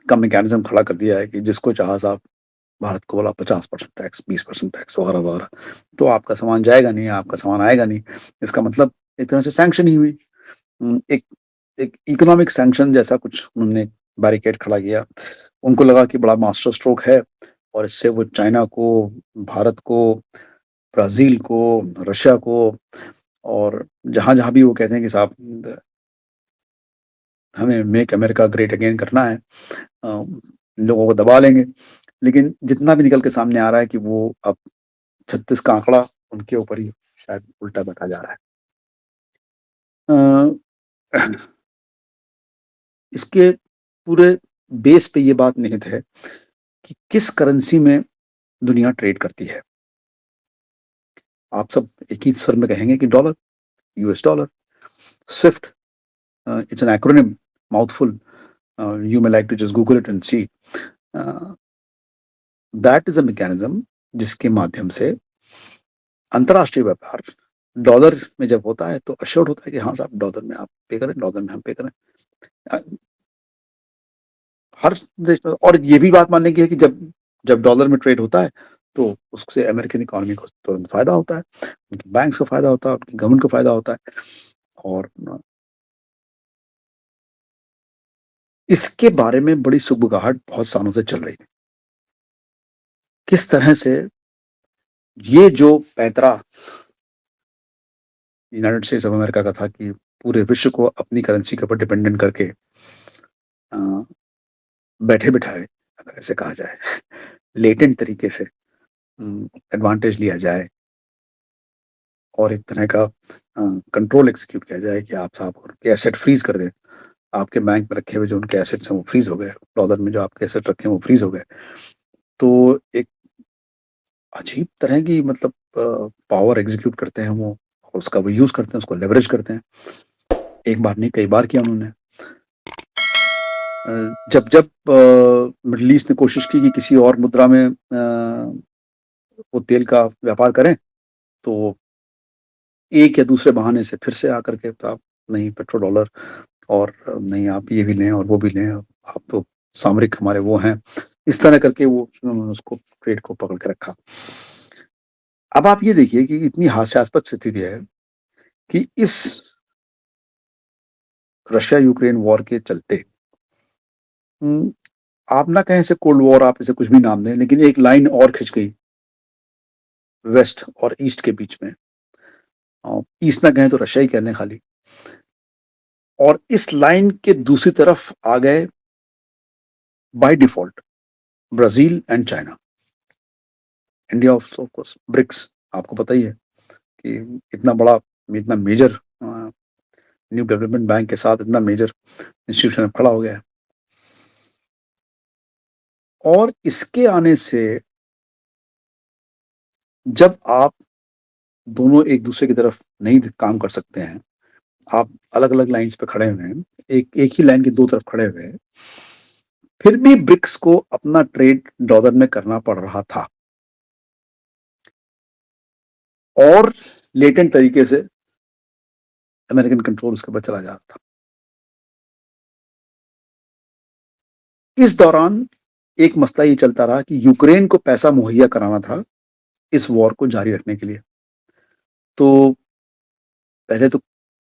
का मैकेनिज़्म खड़ा कर दिया है कि जिसको चाहा साहब भारत को बोला 50% टैक्स, 20% टैक्स वगैरह-वगैरह। तो आपका सामान जाएगा नहीं, आपका सामान आएगा नहीं। इसका मतलब एक तरह से सैंक्शन ही हुई। एक एक इकोनॉमिक सैंक्शन जैसा कुछ उन्होंने बैरिकेड खड़ा किया। उनको लगा कि बड़ा मास्टर स्ट्रोक है और इससे वो चाइना को, भारत को, ब्राज़ील को, रशिया को और जहाँ-जहाँ भी वो कहते हैं कि साहब हमें मेक अमेरिका ग्रेट अगेन करना है, लोगों को दबा लेंगे। लेकिन जितना भी निकल के सामने आ रहा है कि वो अब 36 का आंकड़ा उनके ऊपर ही शायद उल्टा बैठा जा रहा है। अ, इसके पूरे बेस पे ये बात निहित है कि किस करेंसी में दुनिया ट्रेड करती है। आप सब एक ही स्वर में कहेंगे कि dollar, US dollar, SWIFT, it's an acronym, mouthful, you may like to just Google it and see. Uh, that is a mechanism जिसके माध्यम से अंतर्राष्ट्रीय व्यापार डॉलर में जब होता है तो अश्योर्ड होता है कि हाँ साहब डॉलर में आप पे करें, डॉलर में हम पे करें। अ, हर देश में, और ये भी बात मानने की है कि जब जब डॉलर में ट्रेड होता है तो उससे अमेरिकन इकोनॉमी को तुरंत फायदा होता है, उनके बैंक्स को फायदा होता है, उनकी गवर्नमेंट को फायदा होता है। और इसके बारे में बड़ी सुगबुगाहट बहुत सालों से चल रही थी, किस तरह से ये जो पैंतरा यूनाइटेड स्टेट्स ऑफ अमेरिका का था कि पूरे विश्व को अपनी करेंसी के ऊपर डिपेंडेंट करके बैठे बिठाए, अगर ऐसे कहा जाए, लेटेंट तरीके से एडवांटेज लिया जाए और एक तरह का कंट्रोल एग्जीक्यूट किया जाए कि आप साहब उनके एसेट फ्रीज कर दें, आपके बैंक में रखे हुए जो उनके एसेट्स हैं वो फ्रीज हो गए, डॉलर में जो आपके एसेट रखे हैं वो फ्रीज हो गए। तो एक अजीब तरह की मतलब पावर एग्जीक्यूट करते हैं वो, और उसका वो यूज करते हैं, उसको लेवरेज करते हैं। एक बार नहीं कई बार किया उन्होंने। जब जब मिडल ईस्ट ने कोशिश की कि किसी और मुद्रा में वो तेल का व्यापार करें, तो एक या दूसरे बहाने से फिर से आकर के आप नहीं पेट्रो डॉलर, और नहीं आप ये भी लें और वो भी लें, आप तो सामरिक हमारे वो हैं, इस तरह करके वो उन्होंने उसको ट्रेड को पकड़ के रखा। अब आप ये देखिए कि इतनी हास्यास्पद स्थिति है कि इस रशिया यूक्रेन वॉर के चलते आप ना कहें इसे कोल्ड वॉर, आप इसे कुछ भी नाम दें, लेकिन एक लाइन और खिंच गई वेस्ट और ईस्ट के बीच में। ईस्ट ना कहें तो रशिया ही कह लें खाली। और इस लाइन के दूसरी तरफ आ गए by default Brazil and China, India of course, BRICS. आपको पता ही है कि इतना बड़ा, इतना मेजर न्यू डेवलपमेंट बैंक के साथ इतना मेजर इंस्टीट्यूशन खड़ा हो गया है। और इसके आने से जब आप दोनों एक दूसरे की तरफ नहीं काम कर सकते हैं, आप अलग अलग लाइंस पे खड़े हुए हैं, एक एक ही लाइन की दो तरफ खड़े हुए हैं, फिर भी ब्रिक्स को अपना ट्रेड डॉलर में करना पड़ रहा था और लेटेंट तरीके से अमेरिकन कंट्रोल उसके ऊपर चला जा रहा था। इस दौरान एक मसला ये चलता रहा कि यूक्रेन को पैसा मुहैया कराना था इस वॉर को जारी रखने के लिए। तो पहले तो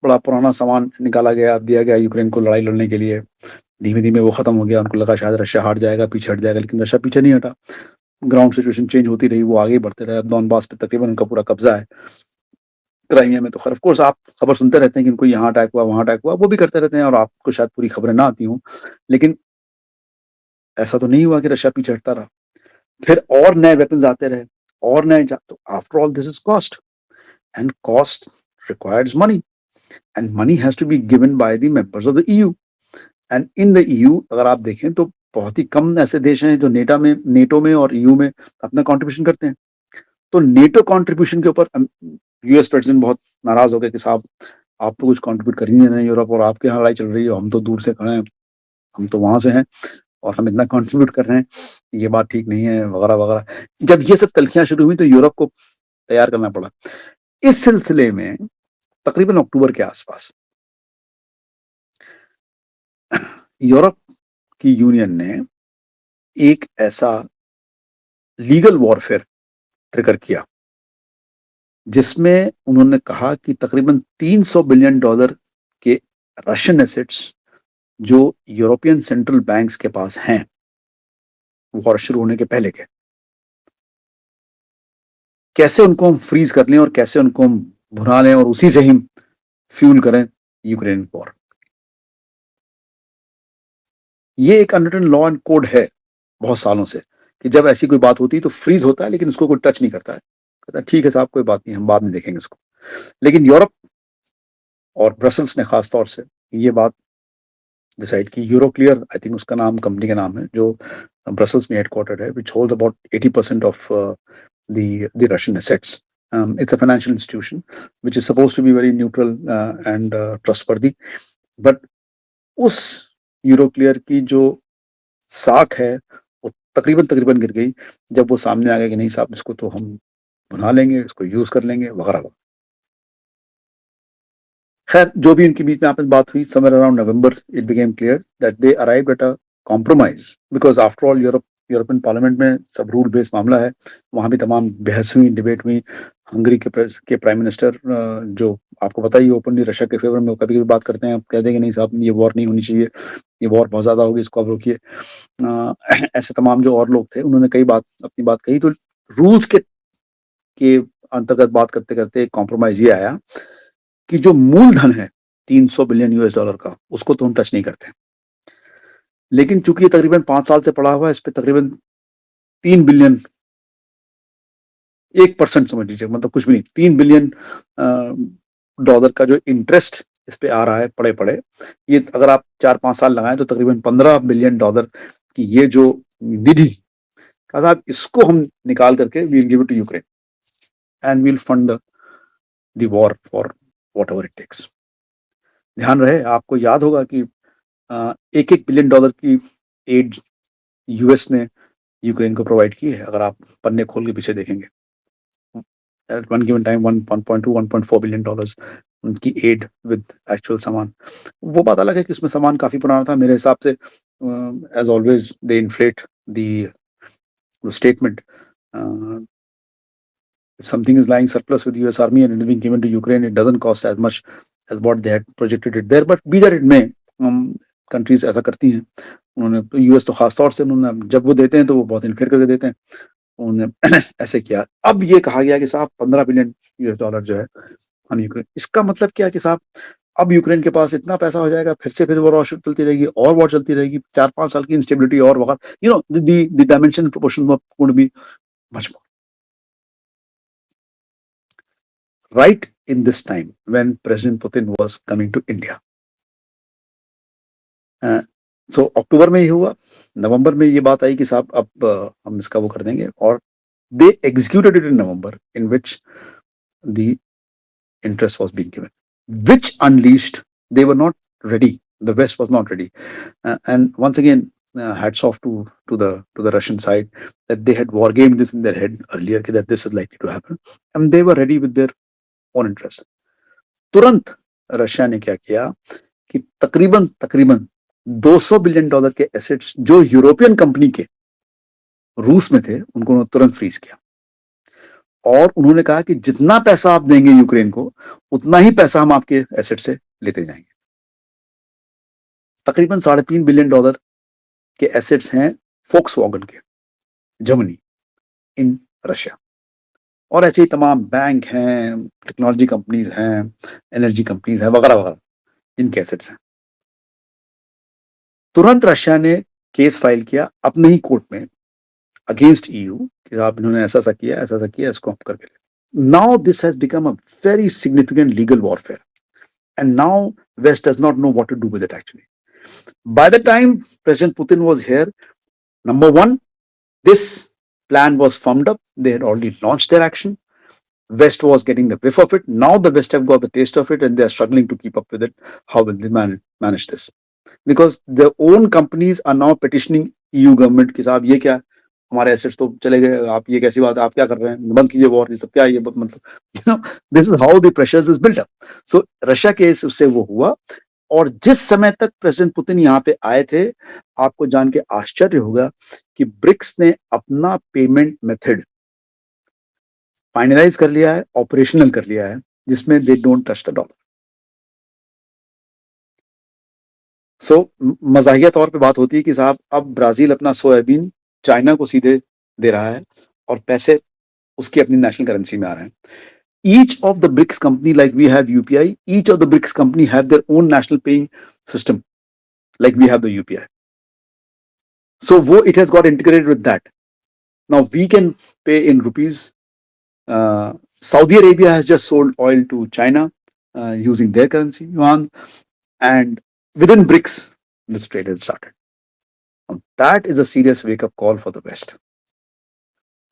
बड़ा पुराना सामान निकाला गया, दिया गया यूक्रेन को लड़ाई लड़ने के लिए। धीमे धीमे वो खत्म हो गया, उनको लगा शायद रशिया हार जाएगा, पीछे हट जाएगा, लेकिन रशिया पीछे नहीं हटा। ग्राउंड सिचुएशन चेंज होती रही, वो आगे बढ़ते रहे। अब डॉनबास पे तकरीबन उनका पूरा कब्जा है। क्राइमिया में तो खैर ऑफ कोर्स आप खबर सुनते रहते हैं कि इनको यहाँ अटैक हुआ, वहाँ अटैक हुआ, वो भी करते रहते हैं और आपको शायद पूरी खबरें ना आती हों, लेकिन ऐसा तो नहीं हुआ कि रशिया पीछे हटता रहा। फिर और नए वेपन्स आते रहे, और नए तो after all this is cost, and cost requires money, and money has to be given by the members of the EU. And in the EU अगर आप देखें तो बहुत ही कम ऐसे देश हैं जो नेटो में और ईयू में अपना कंट्रीब्यूशन करते हैं। तो नेटो कंट्रीब्यूशन के ऊपर यूएस प्रेसिडेंट बहुत नाराज हो गए कि साहब आप तो कुछ कंट्रीब्यूट कर ही नहीं रहे यूरोप, और आपके यहाँ लड़ाई चल रही है, हम तो दूर से खड़े हैं, हम तो वहां से हैं और हम इतना कंट्रीब्यूट कर रहे हैं, ये बात ठीक नहीं है, वगैरह वगैरह। जब ये सब तल्खियां शुरू हुई तो यूरोप को तैयार करना पड़ा। इस सिलसिले में तकरीबन अक्टूबर के आसपास यूरोप की यूनियन ने एक ऐसा लीगल वॉरफेयर ट्रिगर किया जिसमें उन्होंने कहा कि तकरीबन $300 बिलियन के रशियन एसेट्स जो यूरोपियन सेंट्रल बैंक्स के पास हैं वॉर शुरू होने के पहले के, कैसे उनको हम फ्रीज कर लें और कैसे उनको हम भुना लें और उसी से ही फ्यूल करें यूक्रेन वॉर। ये एक अनरिटन लॉ एंड कोड है बहुत सालों से कि जब ऐसी कोई बात होती है तो फ्रीज होता है, लेकिन उसको कोई टच नहीं करता है, कहता है ठीक है साहब कोई बात नहीं, हम बाद में देखेंगे इसको। लेकिन यूरोप और ब्रसल्स ने खास तौर से ये बात डिसाइड की। यूरो क्लियर आई थिंक उसका नाम, कंपनी का नाम है, जो ब्रसल्स में हेडक्वार्टर्ड है, which hold about 80% of the Russian assets. It's a financial institution which is supposed to be very neutral and trustworthy. But उस यूरो क्लियर की जो साख है वो तकरीबन गिर गई, जब वो सामने आ गया कि नहीं साहब इसको तो हम बना लेंगे, इसको यूज़ कर लेंगे वगैरह। खैर जो भी इनके बीच में आपस में बात हुई, somewhere around November it became clear that they arrived at a compromise, because after all European parliament में सब रूल बेस्ड मामला है। वहाँ भी तमाम बहस हुई, डिबेट हुई। हंगरी के प्राइम मिनिस्टर जो आपको पता ही ओपनली रशिया के फेवर में कभी-कभी बात करते हैं, कहते हैं कि नहीं साहब ये वॉर नहीं होनी चाहिए, ये वॉर बहुत ज़्यादा होगी, इसको आप रोकिए। ऐसे तमाम जो और लोग थे उन्होंने कई बात अपनी बात कही, तो रूल्स के अंतर्गत बात करते-करते एक कॉम्प्रोमाइज़ ये आया कि जो मूलधन है 300 बिलियन यूएस डॉलर का, उसको तो हम टच नहीं करते। लेकिन चूंकि ये तकरीबन 5 साल से पड़ा हुआ है, इस पे तकरीबन 3 बिलियन, 1% समझ लीजिए, मतलब कुछ भी नहीं, 3 बिलियन डॉलर का जो इंटरेस्ट इस पे आ रहा है पड़े-पड़े, ये अगर आप 4-5 साल लगाएं तो तकरीबन 15 बिलियन डॉलर की ये जो निधि, कहा साहब इसको हम निकाल करके we will give it to Ukraine and we will fund the war for whatever it takes. ध्यान रहे, आपको याद होगा कि 1-1 बिलियन डॉलर की एड यूएस ने यूक्रेन को प्रोवाइड की है, अगर आप पन्ने खोल के पीछे देखेंगे। At one given time 1.2 1.4 billion dollars उनकी एड विद एक्चुअल सामान। वो बात अलग है कि उसमें सामान काफी पुराना था मेरे हिसाब से। As always they inflate the statement. If something is lying surplus with the US Army and it is being given to Ukraine, it doesn't cost as much as what they had projected it there. But be that it may, countries ऐसा करती हैं। उन्होंने US तो खास तौर से उन्होंने जब वो देते हैं तो वो बहुत इन्फ्लेट करके देते हैं, उन्होंने ऐसे किया। अब ये कहा गया कि साहब 15 बिलियन यूएस डॉलर जो है हम यूक्रेन, इसका मतलब क्या है कि साहब अब यूक्रेन के पास इतना पैसा हो जाएगा, फिर वॉर चलती रहेगी और वॉर चलती रहेगी, 4-5 साल की इंस्टेबिलिटी और वगैरह, you know the dimension proportion would be much more. Right in this time when President Putin was coming to India. So अक्टूबर में ही हुआ, नवंबर में ये बात आई कि साहब अब हम इसका वो कर देंगे, और they executed it in November, in which the interest was being given, which unleashed, they were not ready, the West was not ready, and once again hats off to the Russian side that they had war gamed this in their head earlier that this is likely to happen, and they were ready with their own interest. तुरंत Russia ने क्या किया कि तकरीबन 200 billion dollar के assets जो European company के रूस में थे उनको उन्होंने तुरंत फ्रीज किया, और उन्होंने कहा कि जितना पैसा आप देंगे यूक्रेन को उतना ही पैसा हम आपके एसेट से लेते जाएंगे। तकरीबन 3.5 बिलियन डॉलर के एसेट्स हैं फोक्सवैगन के, जर्मनी, इन रशिया, और ऐसे ही तमाम बैंक हैं, टेक्नोलॉजी कंपनीज हैं, एनर्जी कंपनीज हैं वगैरह वगैरह, जिनके एसेट्स हैं। तुरंत रशिया ने केस फाइल किया अपने ही कोर्ट में अगेंस्ट ईयू कि आप इन्होंने ऐसा किया, इसको हम करके ले। Now this has become a very significant legal warfare, and now west does not know what to do with it actually. By the time president Putin was here, number one, this plan was firmed up. They had already launched their action. West was getting the whiff of it. Now the West have got the taste of it and they are struggling to keep up with it. How will they manage this? Because their own companies are now petitioning EU government कि साहब ये क्या, हमारे assets तो चले गए, आप ये कैसी बात है, आप क्या कर रहे हैं, बंद कीजिए वॉर, ये सब क्या है, ये मतलब this is how the pressures is built up. So Russia के उससे वो हुआ, और जिस समय तक प्रेसिडेंट पुतिन यहाँ पे आए थे, आपको जान के आश्चर्य होगा कि ब्रिक्स ने अपना पेमेंट मेथड फाइनलाइज कर लिया है, ऑपरेशनल कर लिया है, जिसमें they don't touch the dollar. So मजाहिया तौर पे बात होती है कि साहब अब ब्राजील अपना सोयाबीन चाइना को सीधे दे रहा है और पैसे उसकी अपनी नेशनल करेंसी में आ रहे हैं। Each of the BRICS company, like we have UPI, each of the BRICS company have their own national paying system, like we have the UPI. So it has got integrated with that. Now we can pay in rupees. Saudi Arabia has just sold oil to China using their currency, yuan, and within BRICS, this trade has started. Now that is a serious wake-up call for the West.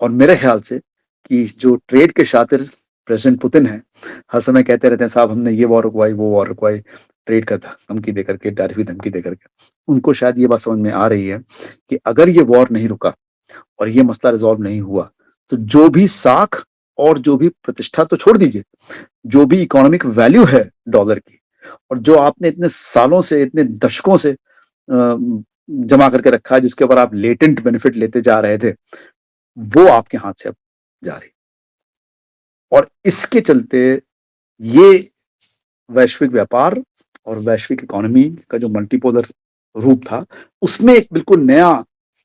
और मेरे ख्याल से कि जो trade के शातिर president Putin है, हर समय कहते रहते हैं साहब हमने ये वॉर रुकवाई, वो वॉर रुकवाई, ट्रेड का धमकी देकर के, टैरिफ की धमकी देकर के, उनको शायद ये बात समझ में आ रही है कि अगर ये वॉर नहीं रुका और ये मसला रिज़ॉल्व नहीं हुआ, तो जो भी साख और जो भी प्रतिष्ठा तो छोड़ दीजिए, जो भी इकोनॉमिक वैल्यू है डॉलर की और जो आपने इतने सालों से, इतने दशकों से जमा करके रखा है, जिसके ऊपर आप लेटेंट बेनिफिट लेते जा रहे थे, वो आपके हाथ से अब जा रही। और इसके चलते ये वैश्विक व्यापार और वैश्विक इकोनॉमी का जो मल्टीपोलर रूप था, उसमें एक बिल्कुल नया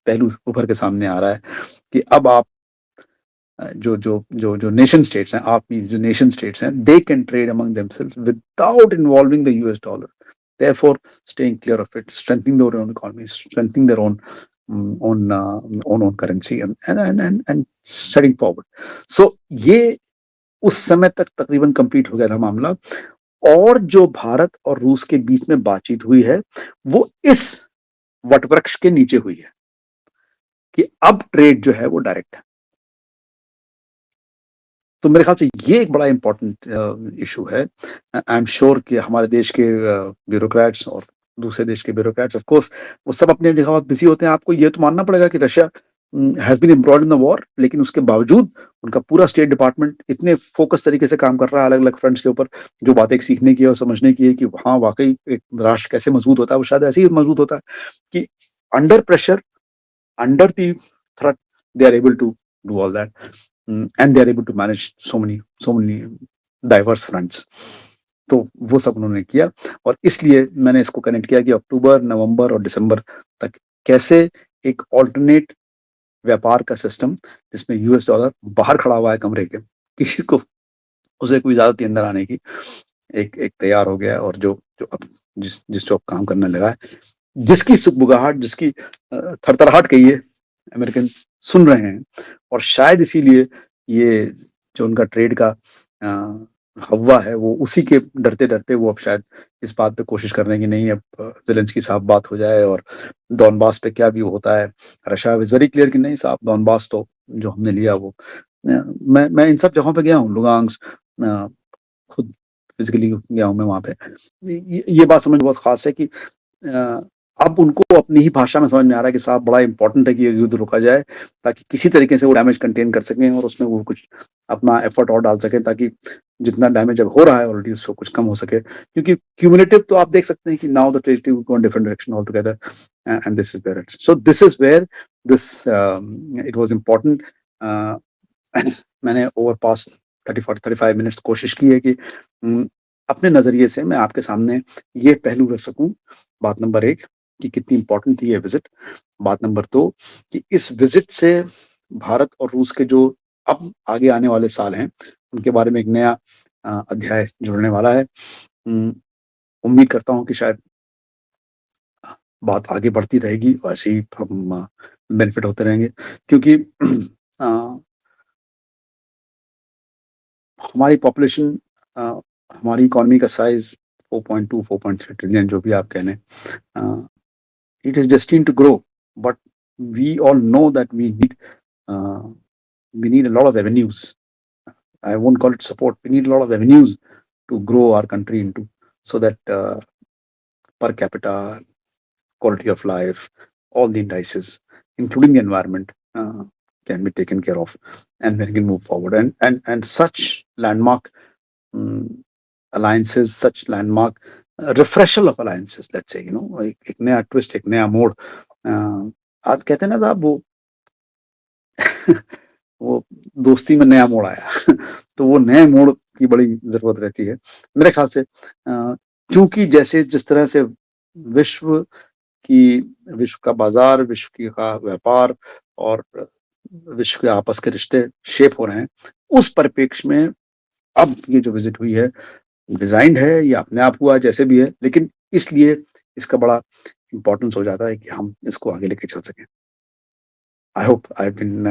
पहलू उभर के सामने आ रहा है कि अब आप जो नेशन स्टेट्स हैं, आप जो नेशन स्टेट्स हैं, they can trade among themselves without involving the US dollar, therefore staying clear of it, strengthening their own economy, strengthening their own currency and studding forward. So ये उस समय तक तकरीबन complete हो गया था मामला। और जो भारत और रूस के बीच में बातचीत हुई है, वो इस वटवृक्ष के नीचे हुई है कि अब ट्रेड जो है वो डायरेक्ट है। तो मेरे ख्याल से ये एक बड़ा इंपॉर्टेंट इशू है। आई एम श्योर कि हमारे देश के ब्यूरोक्रेट्स और दूसरे देश के ब्यूरोक्रेट्स, ऑफ कोर्स, वो सब अपनी जगह बहुत बिजी होते हैं। आपको ये तो मानना पड़ेगा कि रशिया हैज बीन एम्ब्रॉयड इन द वॉर, लेकिन उसके बावजूद उनका पूरा स्टेट डिपार्टमेंट इतने फोकस तरीके से काम कर रहा है अलग अलग फ्रंट्स के ऊपर, जो बातें एक सीखने की है और समझने की है कि हाँ, वाकई एक राष्ट्र कैसे मजबूत होता है। वो शायद ऐसे ही मजबूत होता है कि under pressure, under the threat, they are able to do all that, and they are able to manage so many diverse fronts. तो वो सब उन्होंने किया और इसलिए मैंने इसको कनेक्ट किया कि अक्टूबर, नवंबर और दिसंबर तक कैसे एक ऑल्टरनेट व्यापार का सिस्टम, जिसमें यूएस डॉलर बाहर खड़ा हुआ है कमरे के, किसी को उसे कोई इजाजत नहीं अंदर आने की, एक तैयार हो गया। और जो जो अब जिस जो काम करने लगा है, जिसकी सुगबुगाहट, जिसकी थरथराहट कहिए, अमेरिकन सुन रहे हैं। और शायद इसीलिए ये जो उनका ट्रेड का हवा है, वो उसी के डरते डरते वो अब शायद इस बात पे कोशिश कर रहे हैं कि नहीं, अब ज़ेलेंस्की साहब बात हो जाए और डॉनबास पे क्या व्यू होता है। रशिया इज वेरी क्लियर कि नहीं साहब, डॉनबास तो जो हमने लिया वो मैं इन सब जगहों पे गया हूँ, लुगांस, खुद फिजिकली गया हूँ मैं वहाँ पे। ये बात समझ बहुत खास है कि अब उनको अपनी ही भाषा में समझ में आ रहा है कि साहब बड़ा इंपॉर्टेंट है कि ये युद्ध रोका जाए, ताकि किसी तरीके से वो डैमेज कंटेन कर सकें और उसमें वो कुछ अपना एफर्ट और डाल सकें, ताकि जितना डैमेज अब हो रहा है ऑलरेडी उसको कुछ कम हो सके। क्योंकि क्यूमुलेटिव तो आप देख सकते हैं कि now the trade go in different direction all together, and this is where so this is where this it was important. मैंने ओवर पास्ट 30-35 मिनट्स कोशिश की है कि अपने नजरिए से मैं आपके सामने ये पहलू रख सकूं। बात नंबर 1 कि कितनी इंपॉर्टेंट थी ये विजिट। बात नंबर 2 कि इस विजिट से भारत और रूस के जो अब आगे आने वाले साल हैं, उनके बारे में एक नया अध्याय जुड़ने वाला है। उम्मीद करता हूं कि शायद बात आगे बढ़ती रहेगी, ऐसे ही हम बेनिफिट होते रहेंगे, क्योंकि हमारी पॉपुलेशन, हमारी इकोनॉमी का साइज 4.2-4.3 ट्रिलियन, जो भी आप कह लें, it is destined to grow, but we all know that we need a lot of avenues. I won't call it support. We need a lot of avenues to grow our country into, so that per capita, quality of life, all the indices, including the environment, can be taken care of, and we can move forward. And such landmark alliances, such landmark refreshal of alliances, let's say, एक नया twist, एक नया मोड़, आप कहते हैं ना साहब, वो दोस्ती में नया मोड़ आया तो वो नए मोड़ की बड़ी जरूरत रहती है मेरे ख्याल से। चूंकि जैसे जिस तरह से विश्व का बाजार, विश्व की का व्यापार और विश्व के आपस के रिश्ते शेप हो रहे हैं, उस परिप्रेक्ष्य में अब ये जो विजिट हुई है, डिजाइंड है या अपने आप हुआ, जैसे भी है, लेकिन इसलिए इसका बड़ा इंपॉर्टेंस हो जाता है कि हम इसको आगे लेके चल सकें। I hope I have been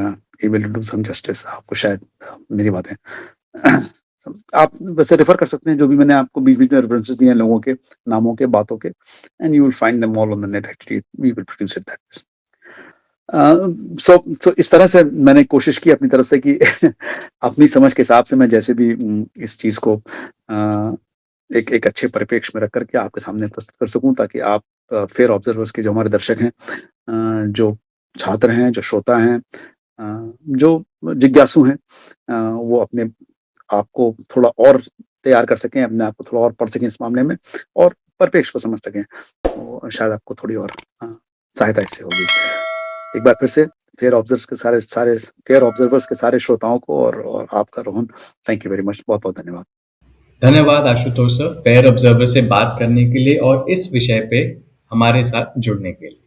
able to do some justice. आपको शायद मेरी बातें आप वैसे रेफर कर सकते हैं, जो भी मैंने आपको बीच बीच में रेफरेंसेस दिए हैं लोगों के नामों के, बातों के, and you will find them all on the net. Actually we will produce it that. So इस तरह से मैंने कोशिश की अपनी तरफ से कि अपनी समझ के हिसाब से मैं जैसे भी इस चीज को एक अच्छे परिप्रेक्ष्य में रख करके आपके सामने प्रस्तुत कर सकूं, ताकि आप फेयर ऑब्जर्वर्स के जो हमारे दर्शक हैं, जो छात्र हैं, जो श्रोता हैं, जो जिज्ञासु हैं, वो अपने आप को थोड़ा और तैयार कर सकें, अपने आप को थोड़ा और पढ़ सकें इस मामले में और परिप्रेक्ष्य को समझ सकें, तो शायद आपको थोड़ी और सहायता इससे होगी। एक बार फिर से फेयर ऑब्जर्वर्स के सारे श्रोताओं को और आपका Rohan, thank you very much, बहुत-बहुत धन्यवाद। धन्यवाद आशुतोष सर, फेयर ऑब्जर्वर से बात करने के लिए और इस विषय पे हमारे साथ जुड़ने के लिए।